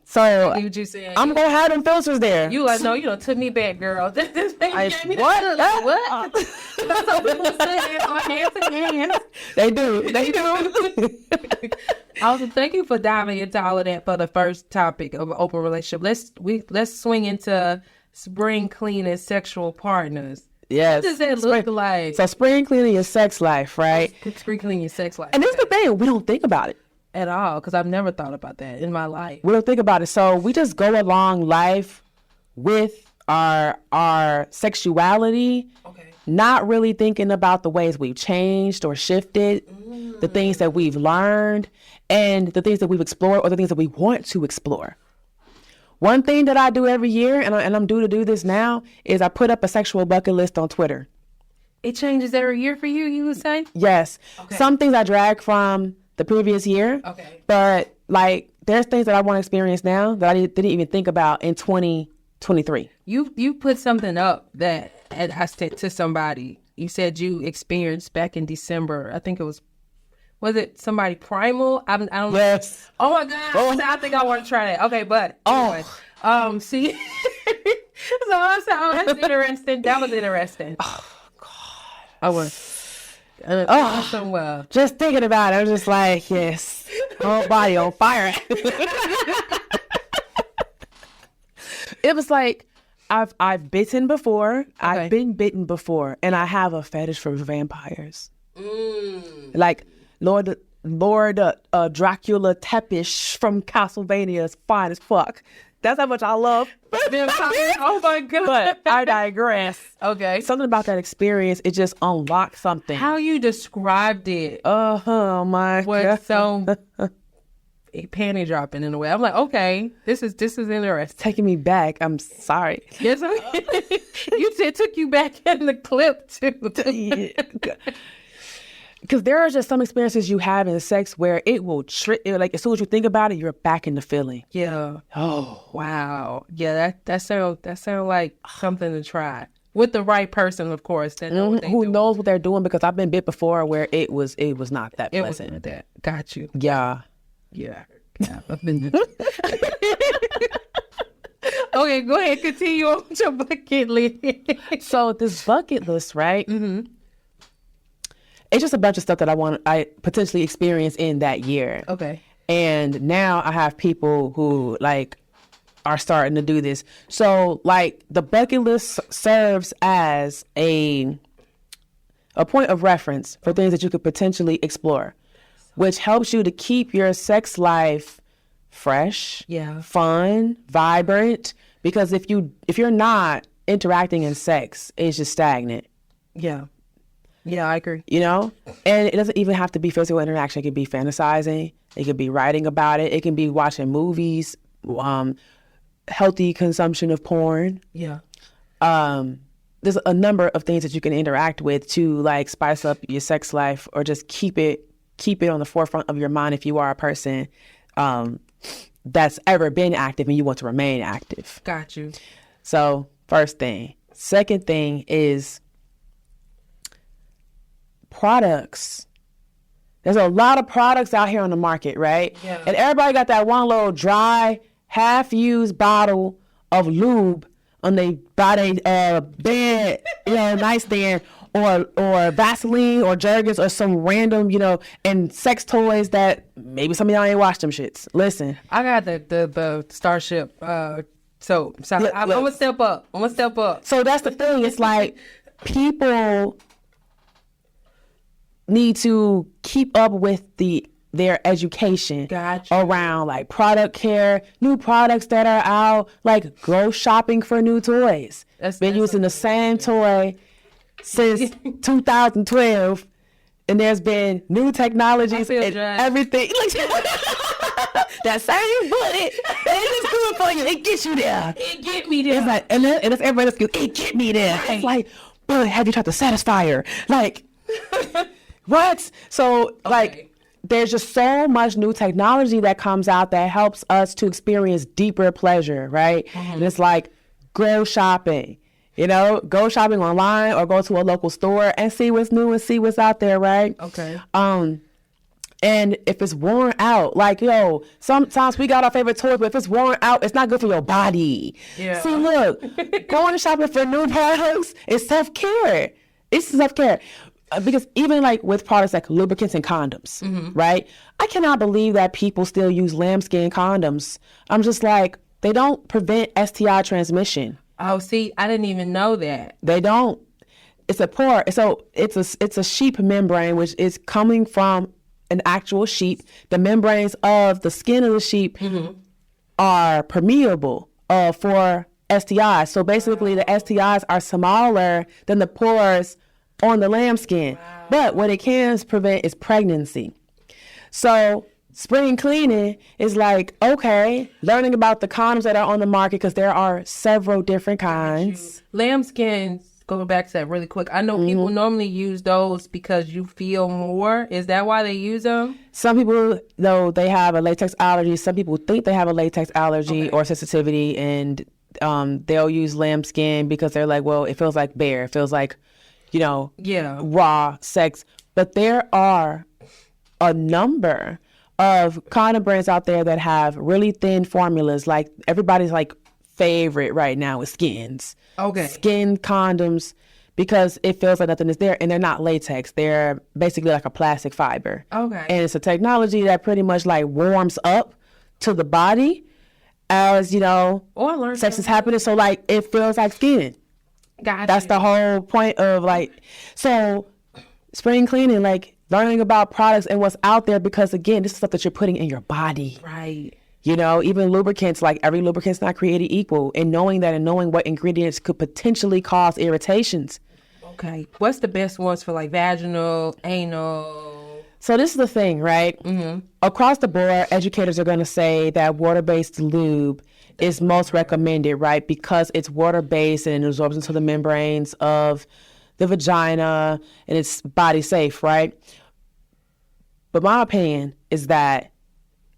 S1: So I'm gonna have them filters there.
S2: You like, no, you done took me back, girl. This thing gave me
S1: what?
S2: What? That's what people say on hands and hands.
S1: They do.
S2: Also, thank you for diving into all of that for the first topic of an open relationship. Let's swing into spring cleaning sexual partners.
S1: Yes.
S2: What does that look like?
S1: So spring cleaning your sex life, right?
S2: Spring cleaning your sex life.
S1: And this is the thing, we don't think about it
S2: at all, because I've never thought about that in my life.
S1: We don't think about it. So we just go along life with our sexuality, not really thinking about the ways we've changed or shifted, the things that we've learned, and the things that we've explored or the things that we want to explore. One thing that I do every year, and I'm due to do this now, is I put up a sexual bucket list on Twitter.
S2: It changes every year for you, you would say?
S1: Yes. Okay. Some things I drag from the previous year. Okay. But like there's things that I want to experience now that I didn't even think about in 2023.
S2: You put something up that I said to somebody. You said you experienced back in December. I think it was it somebody primal? I don't know.
S1: Yes.
S2: Oh my God. Oh. I think I want to try that. Okay, but anyway. See. So I said, oh, that's interesting. That was interesting.
S1: Oh God.
S2: I was. Somewhere.
S1: Just thinking about it, I was just like, yes, whole body on fire. It was like I've bitten before. Okay. I've been bitten before, and I have a fetish for vampires. Like Lord Dracula Tepish from Castlevania is fine as fuck. That's how much I love vampires.
S2: Oh my God.
S1: But I digress.
S2: Okay.
S1: Something about that experience, it just unlocked something.
S2: How you described it.
S1: Oh my God.
S2: So panty dropping in a way. I'm like, okay, this is interesting.
S1: Taking me back. I'm sorry.
S2: Yes, you said took you back in the clip too.
S1: Because there are just some experiences you have in sex where it will like as soon as you think about it, you're back in the feeling.
S2: Yeah.
S1: Oh
S2: wow. Yeah, that sound like something to try with the right person, of course. That
S1: who knows what they're doing? Because I've been bit before where it was not that pleasant.
S2: It wasn't that. Got you.
S1: Yeah.
S2: I've been. Okay, go ahead. Continue on with your bucket list.
S1: So this bucket list, right? Mm-hmm. It's just a bunch of stuff that I potentially experience in that year.
S2: Okay.
S1: And now I have people who like are starting to do this. So like the bucket list serves as a point of reference for things that you could potentially explore, which helps you to keep your sex life fresh, fun, vibrant. Because if you're not interacting in sex, it's just stagnant.
S2: Yeah, I agree.
S1: You know? And it doesn't even have to be physical interaction. It could be fantasizing. It could be writing about it. It can be watching movies, healthy consumption of porn.
S2: Yeah.
S1: there's a number of things that you can interact with to like spice up your sex life or just keep it on the forefront of your mind if you are a person that's ever been active and you want to remain active.
S2: Got you.
S1: So first thing. Second thing is products. There's a lot of products out here on the market, right?
S2: Yeah.
S1: And everybody got that one little dry, half-used bottle of lube on by their bed, nightstand, or Vaseline or Jergens or some random, and sex toys that maybe some of y'all ain't watched them shits. Listen.
S2: I got the Starship. I'm gonna step up.
S1: So that's the thing. It's like people need to keep up with their education around like product care, new products that are out, like go shopping for new toys. Been using the same toy since 2012, and there's been new technologies and everything. That same bullet, it's just good for you. It gets you there.
S2: It get me there.
S1: It's like, and it's everybody else. It get me there. It's like, but have you tried to satisfy her? Like, what? So, like, there's just so much new technology that comes out that helps us to experience deeper pleasure, right? Mm-hmm. And it's like, go shopping. Go shopping online or go to a local store and see what's new and see what's out there, right?
S2: Okay.
S1: And if it's worn out, like, sometimes we got our favorite toys, but if it's worn out, it's not good for your body.
S2: Yeah.
S1: See, look, going to shopping for new products is self-care. It's self-care. Because even like with products like lubricants and condoms, right? I cannot believe that people still use lambskin condoms. I'm just like, they don't prevent STI transmission.
S2: Oh, see, I didn't even know that.
S1: They don't. It's a sheep membrane, which is coming from an actual sheep. The membranes of the skin of the sheep are permeable for STIs. So basically, the STIs are smaller than the pores on the lambskin. Wow. But what it can prevent is pregnancy. So spring cleaning is like, okay, learning about the condoms that are on the market, because there are several different kinds.
S2: Lambskin, going back to that really quick, I know people normally use those because you feel more. Is that why they use them?
S1: Some people, though, they have a latex allergy. Some people think they have a latex allergy or sensitivity, and they'll use lambskin because they're like, well, it feels like bare. It feels like, raw sex. But there are a number of condom brands out there that have really thin formulas. Like everybody's like favorite right now is Skins.
S2: Okay.
S1: Skin condoms, because it feels like nothing is there, and they're not latex. They're basically like a plastic fiber.
S2: Okay.
S1: And it's a technology that pretty much like warms up to the body as, sex is happening. So like it feels like skin.
S2: Gotcha.
S1: That's the whole point of like, so spring cleaning, like learning about products and what's out there, because again, this is stuff that you're putting in your body.
S2: Right.
S1: Even lubricants, like every lubricant's not created equal, and knowing that and knowing what ingredients could potentially cause irritations.
S2: Okay. What's the best ones for like vaginal, anal?
S1: So this is the thing, right? Mm-hmm. Across the board, educators are going to say that water-based lube is most recommended, right? Because it's water-based and it absorbs into the membranes of the vagina and it's body safe, right? But my opinion is that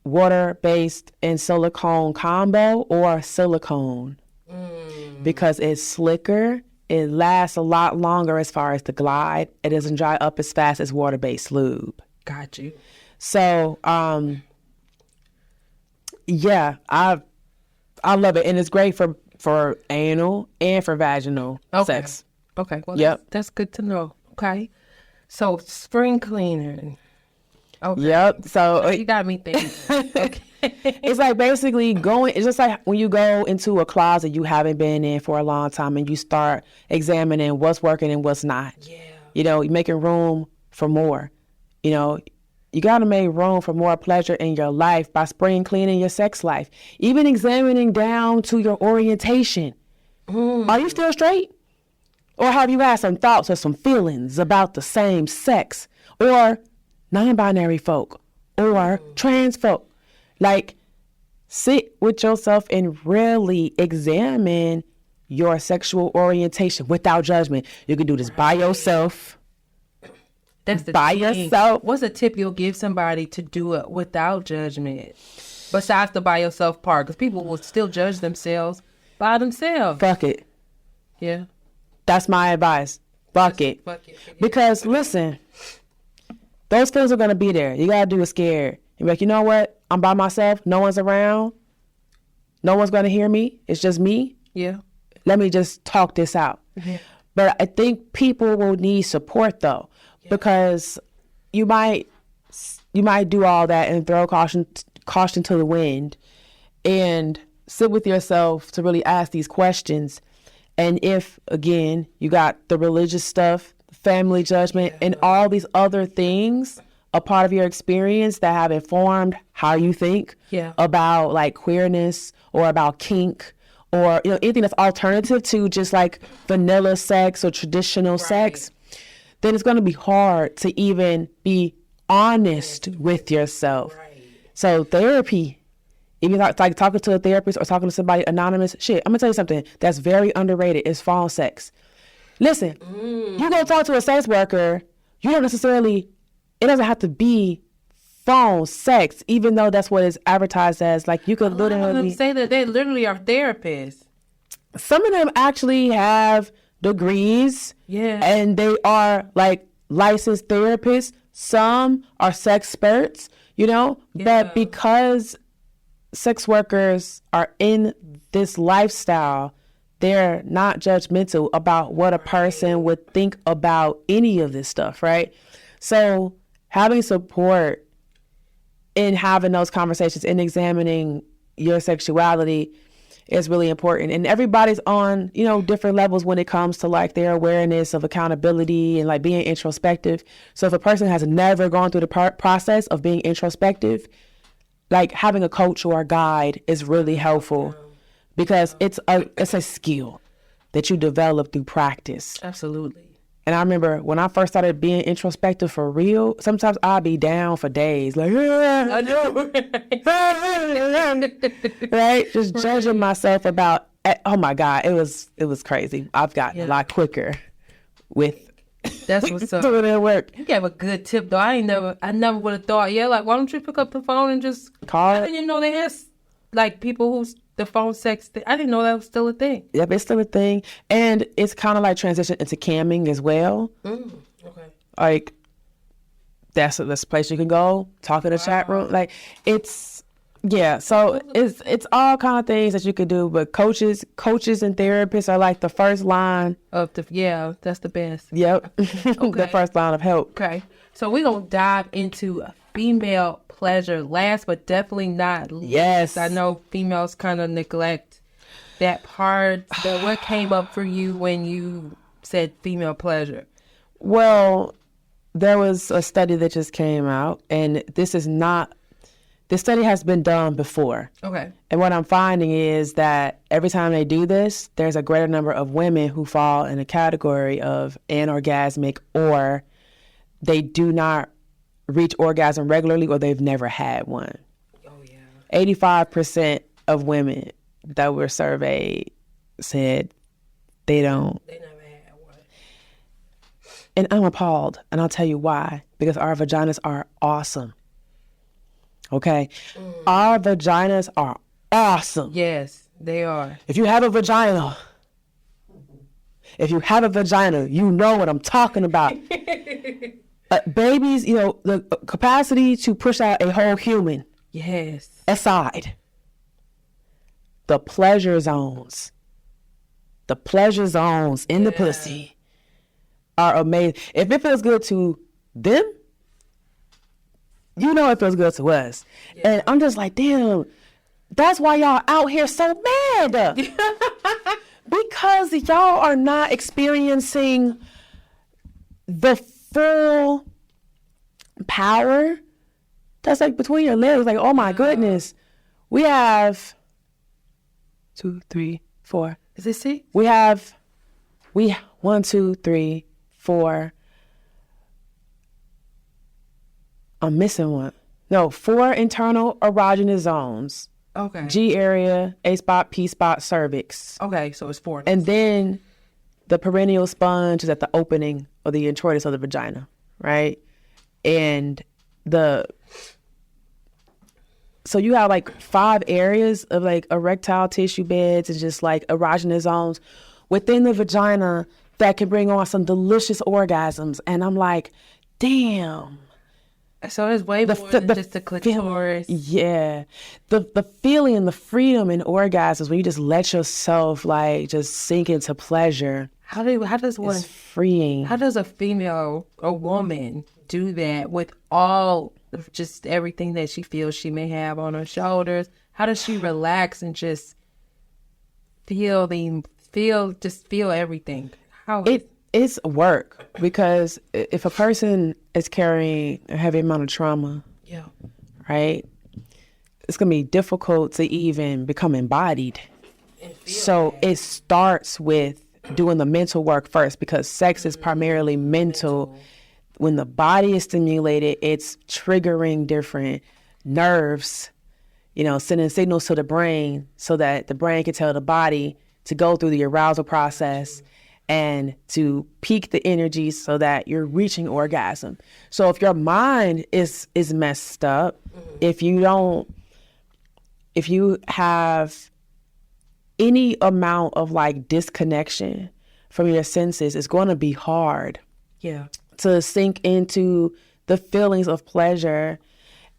S1: water-based and silicone combo, or silicone, because it's slicker, it lasts a lot longer as far as the glide. It doesn't dry up as fast as water-based lube.
S2: Got you.
S1: So, I love it, and it's great for anal and for vaginal sex.
S2: Okay, well, that's good to know. Okay, so spring cleaner. Okay.
S1: Yep. So
S2: you got me thinking. Okay.
S1: It's like basically it's just like when you go into a closet you haven't been in for a long time and you start examining what's working and what's not.
S2: Yeah.
S1: You're making room for more. You got to make room for more pleasure in your life by spring cleaning your sex life. Even examining down to your orientation. Are you still straight? Or have you had some thoughts or some feelings about the same sex? Or non-binary folk? Or trans folk? Like, sit with yourself and really examine your sexual orientation without judgment. You can do this by yourself.
S2: That's the
S1: by
S2: thing.
S1: yourself.
S2: What's a tip you'll give somebody to do it without judgment? Besides the by yourself part, because people will still judge themselves by themselves.
S1: Fuck it.
S2: Yeah.
S1: That's my advice. Fuck it. Because listen, those feelings are going to be there. You got to do it scared. You're like, you know what? I'm by myself. No one's around. No one's going to hear me. It's just me.
S2: Yeah.
S1: Let me just talk this out.
S2: Mm-hmm.
S1: But I think people will need support though, because you might do all that and throw caution to the wind and sit with yourself to really ask these questions. And if, again, you got the religious stuff, family judgment, and all these other things a part of your experience that have informed how you think about like queerness or about kink or anything that's alternative to just like vanilla sex or traditional sex, then it's going to be hard to even be honest with yourself. So therapy, even like talking to a therapist or talking to somebody anonymous, shit, I'm going to tell you something that's very underrated is phone sex. Listen, you go talk to a sex worker, you don't necessarily, it doesn't have to be phone sex, even though that's what it's advertised as. Like you could literally
S2: say that they literally are therapists.
S1: Some of them actually have degrees, and they are like licensed therapists. Some are sexperts, but because sex workers are in this lifestyle, they're not judgmental about what a person would think about any of this stuff, right? So having support in having those conversations and examining your sexuality is really important. And everybody's on, different levels when it comes to like their awareness of accountability and like being introspective. So if a person has never gone through the process of being introspective, like having a coach or a guide is really helpful because it's a skill that you develop through practice.
S2: Absolutely.
S1: And I remember when I first started being introspective for real, sometimes I'd be down for days, like, I know. Right? Just judging myself about, oh my God, it was crazy. I've gotten a lot quicker with
S2: that's what's up.
S1: doing that work.
S2: You gave a good tip though. I never would have thought, like, why don't you pick up the phone and just
S1: call it?
S2: I didn't know they had like people who's the phone sex thing. I didn't know that was still a thing.
S1: Yep, it's still a thing. And it's kind of like transitioned into camming as well.
S2: Okay.
S1: Like, that's a place you can go, talk in the chat room. Like, so it's all kind of things that you could do. But coaches and therapists are like the first line.
S2: That's the best.
S1: Yep. The first line of help.
S2: Okay. So we're going to dive into female pleasure last, but definitely not least.
S1: Yes.
S2: I know females kind of neglect that part. What came up for you when you said female pleasure?
S1: Well, there was a study that just came out, and this study has been done before.
S2: Okay.
S1: And what I'm finding is that every time they do this, there's a greater number of women who fall in a category of anorgasmic, or they do not reach orgasm regularly, or they've never had one.
S2: Oh, yeah.
S1: 85% of women that were surveyed said they never had one. And I'm appalled, and I'll tell you why. Because our vaginas are awesome. Okay? Our vaginas are awesome.
S2: Yes, they are.
S1: If you have a vagina, you know what I'm talking about. Babies, the capacity to push out a whole human.
S2: Yes.
S1: Aside, the pleasure zones in the pussy are amazing. If it feels good to them, it feels good to us. Yeah. And I'm just like, damn, that's why y'all out here so mad. Because y'all are not experiencing the full power that's like between your legs. Like, oh my goodness. We have 2, 3, 4.
S2: Is it 6?
S1: We have 1, 2, 3, 4. I'm missing one. No, 4 internal erogenous zones.
S2: Okay.
S1: G area, A spot, P spot, cervix.
S2: Okay, so it's 4.
S1: And then the perineal sponge is at the opening of the introitus of the vagina, right? And so you have like 5 areas of like erectile tissue beds and just like erogenous zones within the vagina that can bring on some delicious orgasms. And I'm like, damn.
S2: So it's way more than just the clitoris.
S1: Yeah. The feeling and the freedom in orgasms when you just let yourself like just sink into pleasure.
S2: How does one,
S1: it's freeing.
S2: How does a woman do that with all of just everything that she feels she may have on her shoulders? How does she relax and just feel everything?
S1: It's work, because if a person is carrying a heavy amount of trauma,
S2: yeah,
S1: right, it's gonna be difficult to even become embodied. So it starts with doing the mental work first, because sex is primarily mental. When the body is stimulated, it's triggering different nerves, sending signals to the brain so that the brain can tell the body to go through the arousal process and to peak the energy so that you're reaching orgasm. So if your mind is messed up, if you have any amount of like disconnection from your senses, it's going to be hard to sink into the feelings of pleasure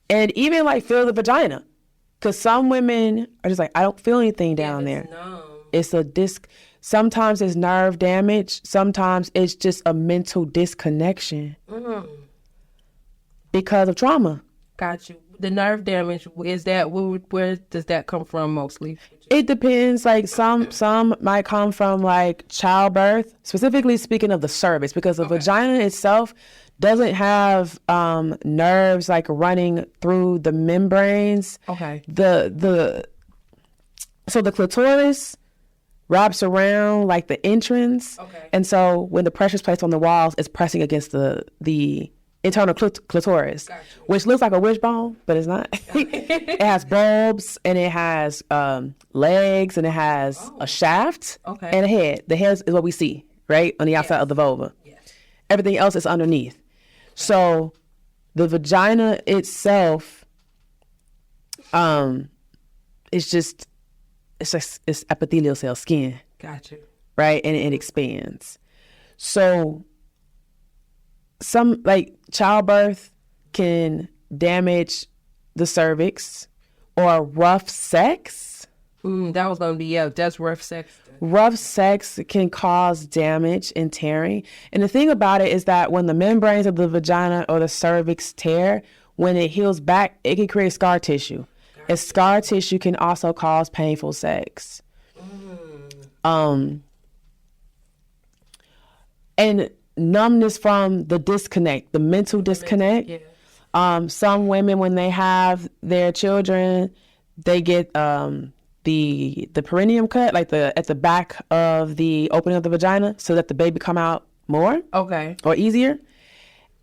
S1: and even like feel the vagina. Because some women are just like, I don't feel anything down there.
S2: Numb.
S1: It's a sometimes it's nerve damage. Sometimes it's just a mental disconnection because of trauma.
S2: Got you. The nerve damage, is that, where does that come from mostly?
S1: It depends. Like some might come from like childbirth, specifically speaking of the cervix, because the vagina itself doesn't have nerves like running through the membranes.
S2: Okay.
S1: So the clitoris wraps around like the entrance.
S2: Okay.
S1: And so when the pressure is placed on the walls, it's pressing against the internal clitoris, which looks like a wishbone, but it's not. It has bulbs, and it has legs, and it has a shaft and a head. The head is what we see, right, on the outside of the vulva. Yes. Everything else is underneath. So the vagina itself, it's epithelial cell skin.
S2: Got you.
S1: Right, and it expands. So some like childbirth can damage the cervix, or rough sex.
S2: That was going to be, that's rough sex.
S1: Rough sex can cause damage and tearing. And the thing about it is that when the membranes of the vagina or the cervix tear, when it heals back, it can create scar tissue. And scar tissue can also cause painful sex. And numbness from the disconnect, the mental disconnect. Yeah. Some women, when they have their children, they get the perineum cut, like at the back of the opening of the vagina, so that the baby come out more, or easier.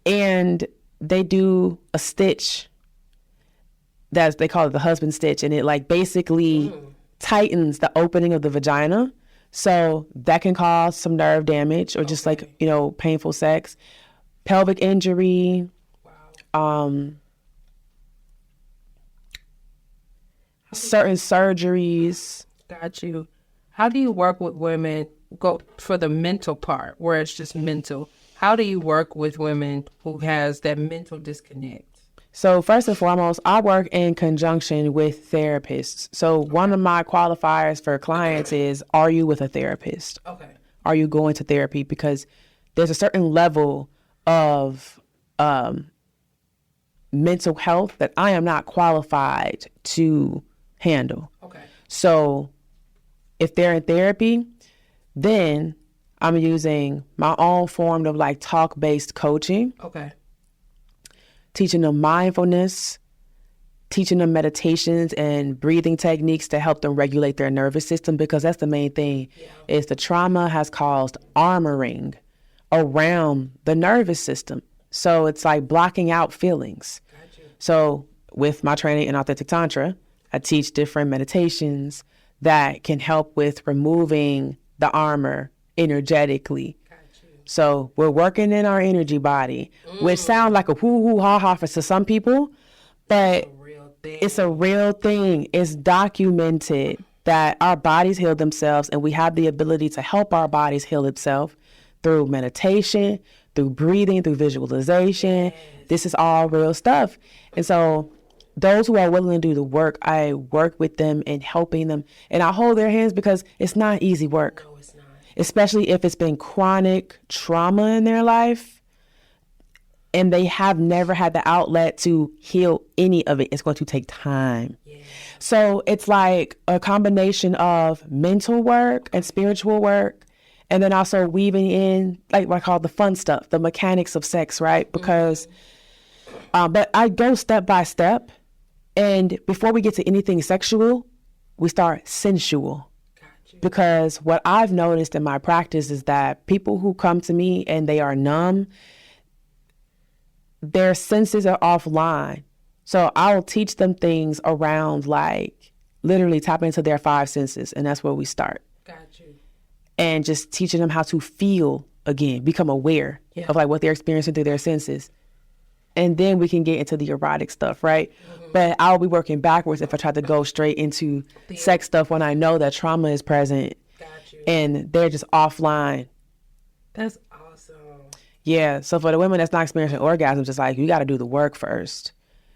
S1: And they do a stitch they call it the husband stitch, and it like basically tightens the opening of the vagina. So that can cause some nerve damage, or just like, painful sex, pelvic injury. Wow. Certain surgeries.
S2: Got you. How do you work with women, go for the mental part where it's just mental? How do you work with women who has that mental disconnect?
S1: So first and foremost, I work in conjunction with therapists. So one of my qualifiers for clients is, are you with a therapist?
S2: Okay.
S1: Are you going to therapy? Because there's a certain level of mental health that I am not qualified to handle. Okay. So if they're in therapy, then I'm using my own form of like talk-based coaching.
S2: Okay.
S1: Teaching them mindfulness, teaching them meditations and breathing techniques to help them regulate their nervous system, because that's the main thing, is the trauma has caused armoring around the nervous system. So it's like blocking out feelings. Gotcha. So with my training in authentic tantra, I teach different meditations that can help with removing the armor energetically. So we're working in our energy body, which sounds like a hoo-hoo ha-ha for some people, but it's a real thing. It's documented that our bodies heal themselves, and we have the ability to help our bodies heal itself through meditation, through breathing, through visualization. This is all real stuff. And so those who are willing to do the work, I work with them and helping them. And I hold their hands because it's not easy work. No, it's not. Especially if it's been chronic trauma in their life and they have never had the outlet to heal any of it. It's going to take time. Yeah. So it's like a combination of mental work and spiritual work, and then also weaving in like what I call the fun stuff, the mechanics of sex, right? Because, but I go step by step. And before we get to anything sexual, we start sensual. Because what I've noticed in my practice is that people who come to me and they are numb, their senses are offline. So I'll teach them things around like literally tapping into their 5 senses. And that's where we start. Got you. And just teaching them how to feel again, become aware of like what they're experiencing through their senses. And then we can get into the erotic stuff, right? But I'll be working backwards if I try to go straight into sex stuff when I know that trauma is present and they're just offline.
S2: That's awesome.
S1: Yeah. So for the women that's not experiencing orgasms, it's like you got to do the work first.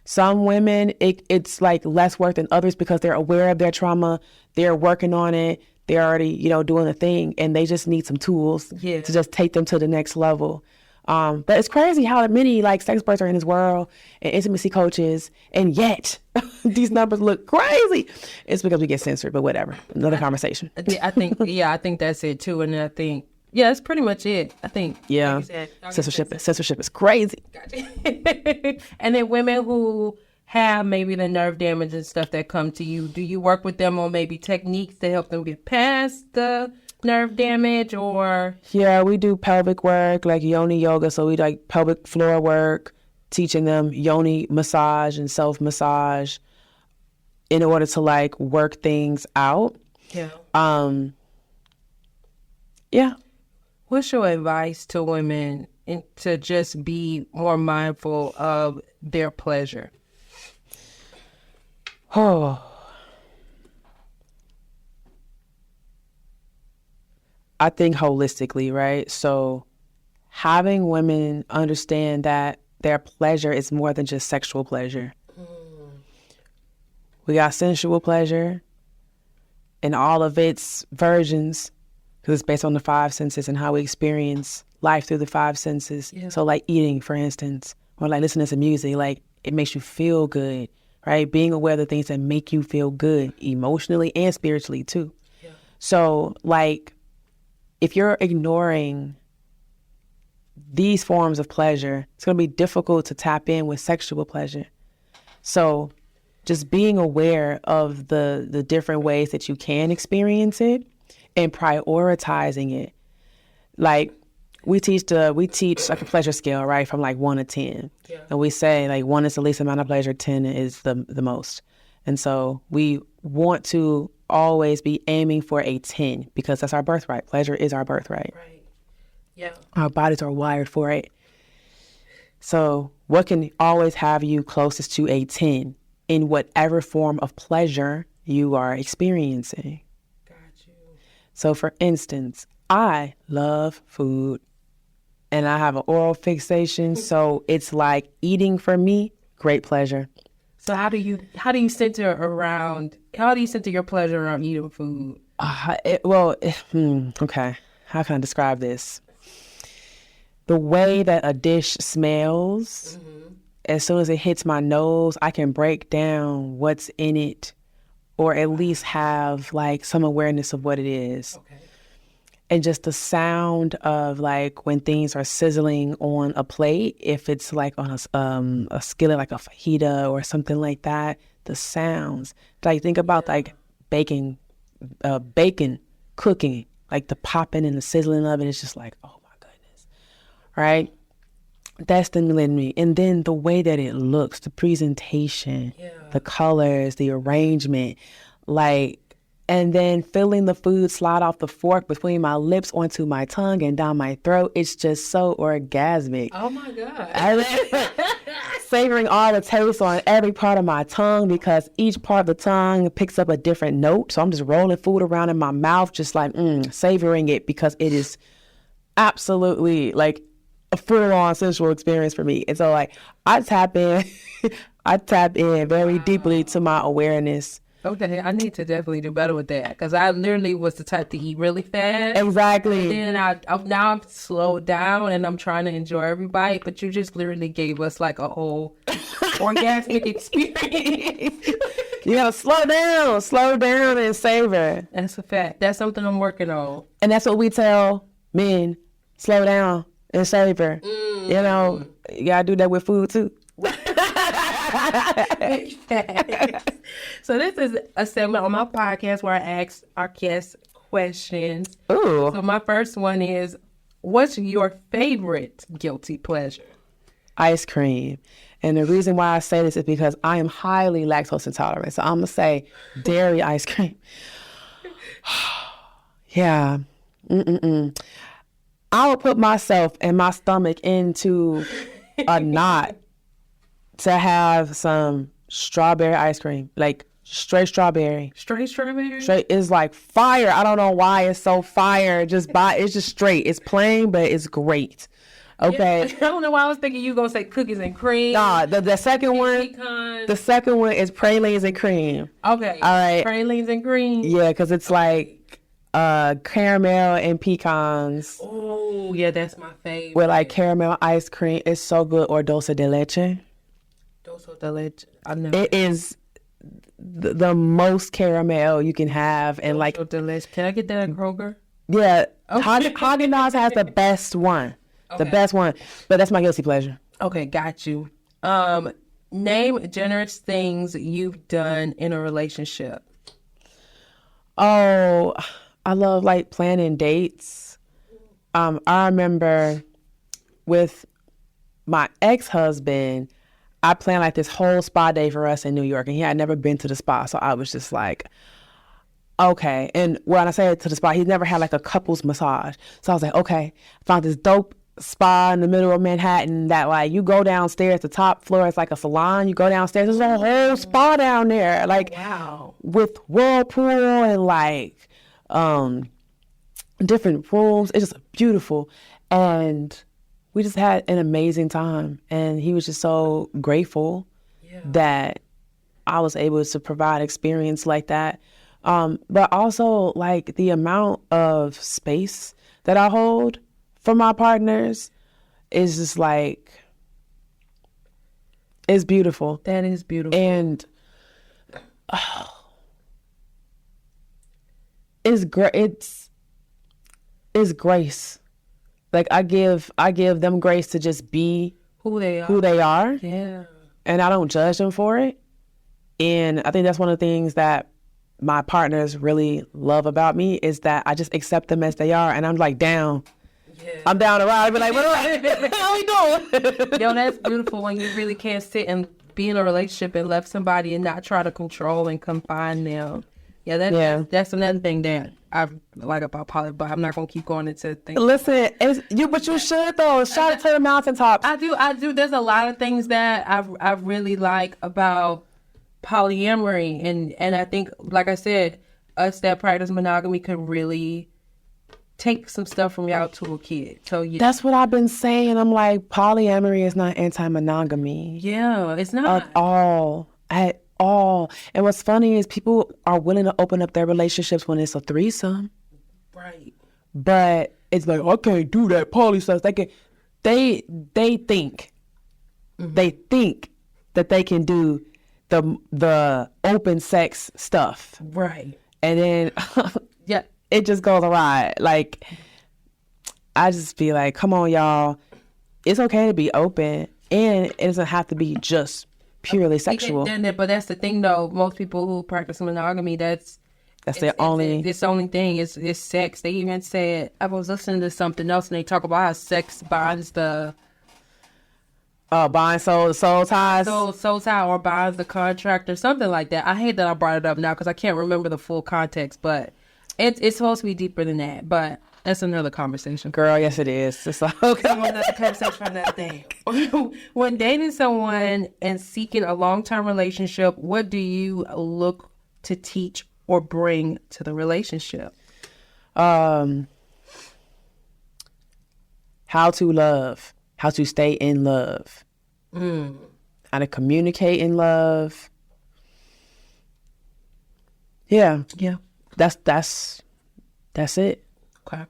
S1: Some women, it's like less work than others because they're aware of their trauma. They're working on it. They're already, doing a thing, and they just need some tools to just take them to the next level. But it's crazy how many like sexperts are in this world and intimacy coaches, and yet these numbers look crazy. It's because we get censored, but whatever. Another conversation.
S2: I think that's it too. And I think, that's pretty much it. I think.
S1: Yeah.
S2: Like you said,
S1: censorship is crazy.
S2: Gotcha. And then women who have maybe the nerve damage and stuff that come to you, do you work with them on maybe techniques to help them get past the nerve damage? Or
S1: we do pelvic work like yoni yoga, so we like pelvic floor work, teaching them yoni massage and self massage in order to like work things out.
S2: What's your advice to women to just be more mindful of their pleasure?
S1: I think holistically, right? So having women understand that their pleasure is more than just sexual pleasure. We got sensual pleasure and all of its versions, because it's based on the 5 senses and how we experience life through the 5 senses. So like eating, for instance, or like listening to music, like it makes you feel good, right? Being aware of the things that make you feel good emotionally and spiritually too. So like, if you're ignoring these forms of pleasure, it's going to be difficult to tap in with sexual pleasure. So just being aware of the different ways that you can experience it and prioritizing it. Like we teach like a pleasure scale, right? From like 1 to 10. And we say like 1 is the least amount of pleasure, 10 is the most. And so we want to always be aiming for a 10 because that's our birthright. Pleasure is our birthright.
S2: Right. Yeah.
S1: Our bodies are wired for it. So what can always have you closest to a 10 in whatever form of pleasure you are experiencing?
S2: Got you.
S1: So for instance, I love food and I have an oral fixation. So it's like eating for me, great pleasure.
S2: So how do you center your pleasure around eating food?
S1: Okay. How can I describe this? The way that a dish smells, as soon as it hits my nose, I can break down what's in it, or at least have like some awareness of what it is. Okay. And just the sound of like when things are sizzling on a plate, if it's like on a skillet, like a fajita or something like that, the sounds. Like think about like bacon cooking, like the popping and the sizzling of it is just like, oh my goodness, right? That stimulated me. And then the way that it looks, the presentation, the colors, the arrangement, like, and then feeling the food slide off the fork between my lips onto my tongue and down my throat. It's just so orgasmic.
S2: Oh my God.
S1: Savoring all the taste on every part of my tongue, because each part of the tongue picks up a different note. So I'm just rolling food around in my mouth, just like savoring it, because it is absolutely like a full-on sensual experience for me. And so like I tap in very deeply to my awareness.
S2: Okay, I need to definitely do better with that, because I literally was the type to eat really fast.
S1: Exactly.
S2: And then now I'm slowed down and I'm trying to enjoy every bite, but you just literally gave us like a whole orgasmic experience.
S1: You gotta slow down and savor.
S2: That's a fact. That's something I'm working on.
S1: And that's what we tell men: slow down and savor. You know, you gotta do that with food too.
S2: So this is a segment on my podcast where I ask our guests questions.
S1: Ooh.
S2: So my first one is, what's your favorite guilty pleasure?
S1: Ice cream. And the reason why I say this is because I am highly lactose intolerant. So I'm going to say dairy ice cream. Yeah. I would put myself and my stomach into a knot to have some strawberry ice cream. Like straight strawberry.
S2: Straight strawberry?
S1: Straight is like fire. I don't know why it's so fire. It's just straight. It's plain, but it's great. Okay.
S2: Yeah, I don't know why I was thinking you were gonna say cookies and cream.
S1: Nah, the second one.
S2: Pecans.
S1: The second one is pralines and cream.
S2: Okay.
S1: All right.
S2: Pralines and cream.
S1: Yeah, because it's like caramel and pecans.
S2: Oh, yeah, that's my favorite.
S1: With like caramel ice cream. It's so good. Or dulce de leche.
S2: Dulce de leche. I know.
S1: It is the most caramel you can have. And like,
S2: Dulce de leche. Can I get that at Kroger?
S1: yeah, Haagen-Dazs has the best one. The best one. But that's my guilty pleasure.
S2: Okay, got you. Name generous things you've done in a relationship.
S1: Oh, I love like planning dates. I remember with my ex-husband, I planned like this whole spa day for us in New York, and he had never been to the spa. So I was just like, okay. And when I say to the spa, he's never had like a couples massage. So I was like, okay, found this dope spa in the middle of Manhattan that like you go downstairs, the top floor is like a salon. You go downstairs, there's a whole spa down there, like
S2: wow,
S1: with whirlpool and like different rooms. It's just beautiful. And we just had an amazing time, and he was just so grateful that I was able to provide experience like that. But also like the amount of space that I hold for my partners is just like, it's beautiful.
S2: That is beautiful.
S1: And it's grace. Like I give them grace to just be
S2: who they are. Yeah.
S1: And I don't judge them for it. And I think that's one of the things that my partners really love about me is that I just accept them as they are, and I'm like down. Yeah. I'm down to ride. I'd be like, how we doing?
S2: Yo, that's beautiful when you really can't sit and be in a relationship and love somebody and not try to control and confine them. Yeah, that's another thing that I like about poly, but I'm not gonna keep going into things.
S1: Listen, but you should though. Shout it to the mountaintops.
S2: I do. There's a lot of things that I really like about polyamory, and I think, like I said, us that practice monogamy can really take some stuff from y'all to a kid. So
S1: that's what I've been saying. I'm like, polyamory is not anti-monogamy.
S2: Yeah, it's not
S1: at all. And what's funny is people are willing to open up their relationships when it's a threesome.
S2: Right.
S1: But it's like, I can't do that poly stuff. They think that they can do the open sex stuff.
S2: Right.
S1: And then it just goes awry. Like, I just be like, come on, y'all. It's okay to be open, and it doesn't have to be just purely sexual.
S2: But that's the thing, though. Most people who practice monogamy, that's
S1: their only...
S2: It's the only thing. It's sex. They even said... I was listening to something else, and they talk about how sex binds the
S1: Buying soul ties.
S2: Soul tie or buys the contract or something like that. I hate that I brought it up now because I can't remember the full context, but it's supposed to be deeper than that. But that's another conversation.
S1: Girl, yes it is. It's like,
S2: okay. Another conversation for another thing. When dating someone and seeking a long-term relationship, what do you look to teach or bring to the relationship?
S1: How to love. How to stay in love. How to communicate in love. Yeah. That's it.
S2: Okay.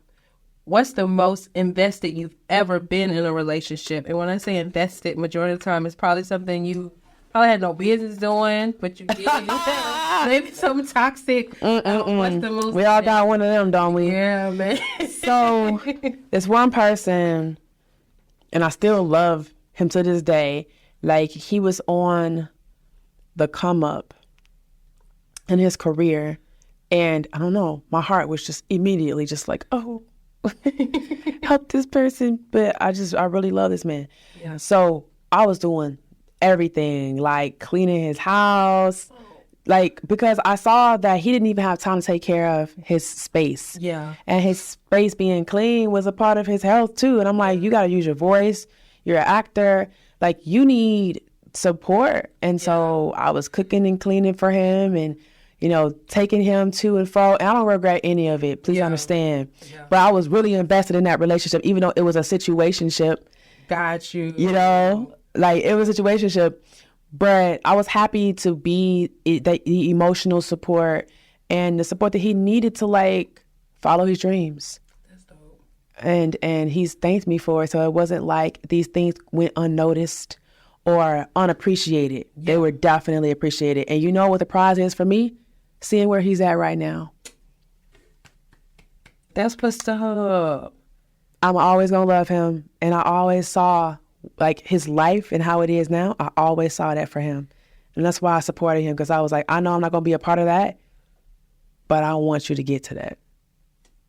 S2: What's the most invested you've ever been in a relationship? And when I say invested, majority of the time, it's probably something you probably had no business doing, but you did. Maybe something toxic. What's the most
S1: we all got one of them, don't we?
S2: Yeah, man.
S1: So there's one person, and I still love him to this day. Like, he was on the come up in his career, and I don't know, my heart was just immediately just like, oh, help this person. But I really love this man. Yeah. So I was doing everything, like cleaning his house, like, because I saw that he didn't even have time to take care of his space. Yeah. And his space being clean was a part of his health too. And I'm like, you got to use your voice. You're an actor. Like, you need support. And so I was cooking and cleaning for him and, you know, taking him to and fro. And I don't regret any of it. Please understand. Yeah. But I was really invested in that relationship, even though it was a situationship.
S2: Got you.
S1: You know, like, it was a situationship. But I was happy to be the emotional support and the support that he needed to, like, follow his dreams. That's dope. And he's thanked me for it. So it wasn't like these things went unnoticed or unappreciated. Yeah. They were definitely appreciated. And you know what the prize is for me? Seeing where he's at right now.
S2: That's what's up.
S1: I'm always going to love him. And I always saw, like, his life and how it is now. I always saw that for him. And that's why I supported him, because I was like, I know I'm not going to be a part of that, but I want you to get to that.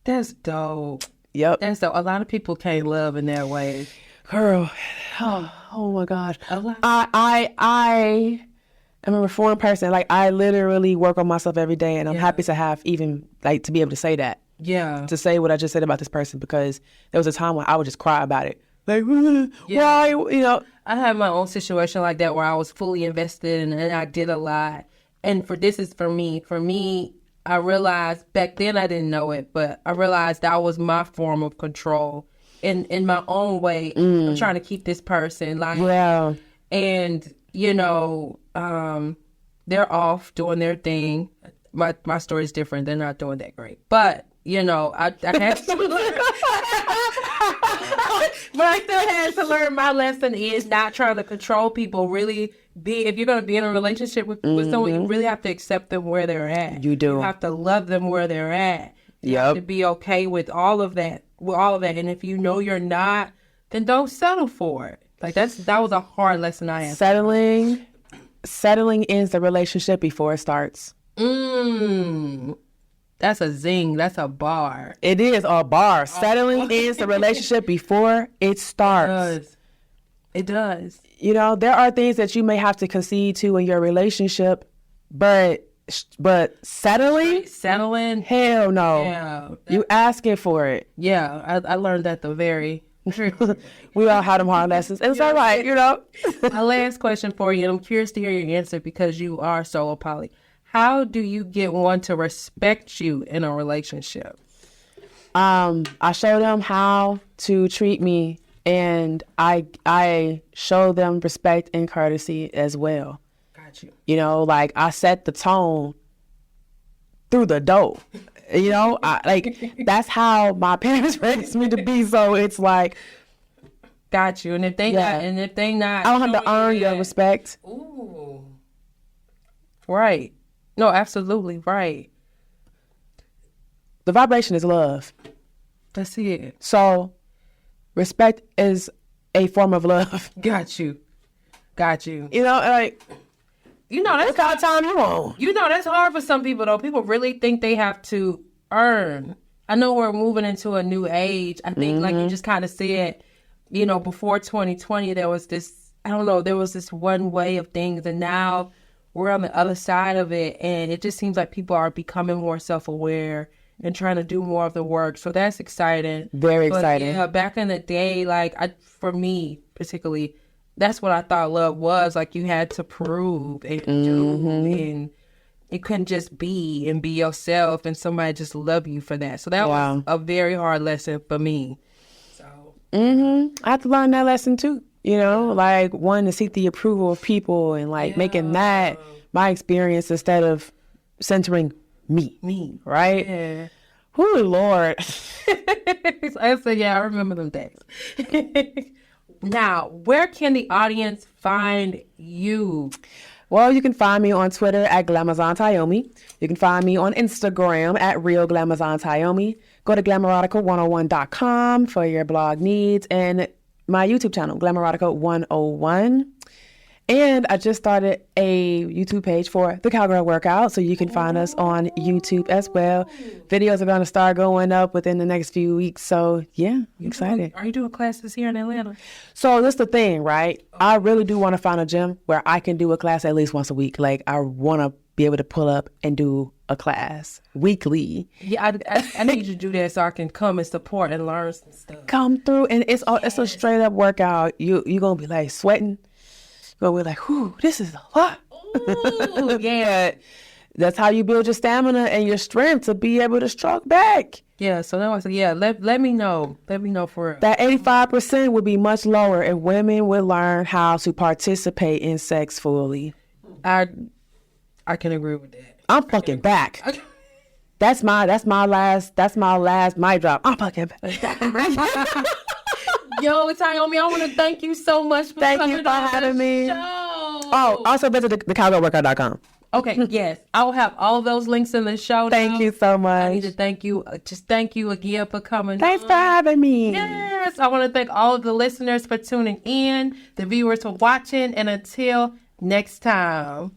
S2: That's dope.
S1: Yep.
S2: That's dope. A lot of people can't love in that way.
S1: Girl, oh my gosh. I am a reformed person. Like, I literally work on myself every day, and I'm happy to have even, like, to be able to say that. Yeah. To say what I just said about this person, because there was a time when I would just cry about it. Like, why, you know?
S2: I had my own situation like that where I was fully invested and I did a lot. And for me, I realized back then I didn't know it, but I realized that was my form of control in my own way of trying to keep this person. Like, yeah. And, you know, they're off doing their thing. My story is different. They're not doing that great. But, you know, I had to learn. But I still had to learn my lesson is not trying to control people. Really if you're going to be in a relationship with someone, you really have to accept them where they're at. You do. You have to love them where they're at. You have to be okay with all of that. And if you know you're not, then don't settle for it. Like, that was a hard lesson I had.
S1: Settling ends the relationship before it starts.
S2: That's a zing. That's a bar.
S1: It is a bar. Settling ends the relationship before it starts.
S2: It does.
S1: You know, there are things that you may have to concede to in your relationship, but settling? Hell no. Yeah. You asking for it.
S2: Yeah, I learned that the very...
S1: We all had them hard lessons. It's all right, you know.
S2: My last question for you, and I'm curious to hear your answer because you are solo poly. How do you get one to respect you in a relationship?
S1: I show them how to treat me, and I show them respect and courtesy as well.
S2: Got you.
S1: You know, like, I set the tone through the door. You know, that's how my parents raised me to be. So it's like,
S2: got you. And if they not,
S1: I don't have to earn your respect.
S2: Ooh, right. No, absolutely right.
S1: The vibration is love.
S2: That's it.
S1: So respect is a form of love.
S2: Got you.
S1: You know, like,
S2: you know, that's
S1: what time you on.
S2: You know, that's hard for some people, though. People really think they have to earn. I know we're moving into a new age. I think, like you just kind of said, you know, before 2020, there was this I don't know, there was this one way of things, and now we're on the other side of it, and it just seems like people are becoming more self-aware and trying to do more of the work. So that's exciting.
S1: Very exciting.
S2: Yeah, back in the day, like, for me particularly, that's what I thought love was. Like, you had to prove and do, and it couldn't just be and be yourself and somebody just love you for that. So that was a very hard lesson for me. So
S1: I had to learn that lesson too. You know, like wanting to seek the approval of people and like making that my experience instead of centering me. Right?
S2: Yeah.
S1: Whoo, Lord.
S2: I said, yeah, I remember them days. Now, where can the audience find you?
S1: Well, you can find me on Twitter at Glamazon Tyomi. You can find me on Instagram at Real Glamazon Tyomi. Go to Glamourodica101.com for your blog needs and my YouTube channel, Glamourodica 101. And I just started a YouTube page for the Cowgirl Workout, so you can find us on YouTube as well. Videos are going to start going up within the next few weeks, so yeah, I'm excited.
S2: Are you doing classes here in Atlanta?
S1: So that's the thing, right? I really do want to find a gym where I can do a class at least once a week. Like, I want to be able to pull up and do a class weekly.
S2: Yeah, I need you to do that so I can come and support and learn some stuff.
S1: Come through, and it's a straight up workout. You're going to be like sweating. But we're like, whew, this is a lot.
S2: Ooh, yeah.
S1: That's how you build your stamina and your strength to be able to stroke back.
S2: Yeah, so now I said, yeah, let me know. Let me know for real.
S1: That 85% would be much lower if women would learn how to participate in sex fully.
S2: I can agree with that.
S1: I'm fucking back. That's my last mic drop. I'm fucking back.
S2: Yo, Tyomi, I want to thank you so much for coming on
S1: having me.
S2: Show.
S1: Oh, also visit the cowgirlworkout.com.
S2: Okay, yes. I will have all of those links in the show.
S1: Thank you so much.
S2: I need to thank you. Just thank you again for coming.
S1: Thanks for having me.
S2: Yes. I want to thank all of the listeners for tuning in, the viewers for watching, and until next time.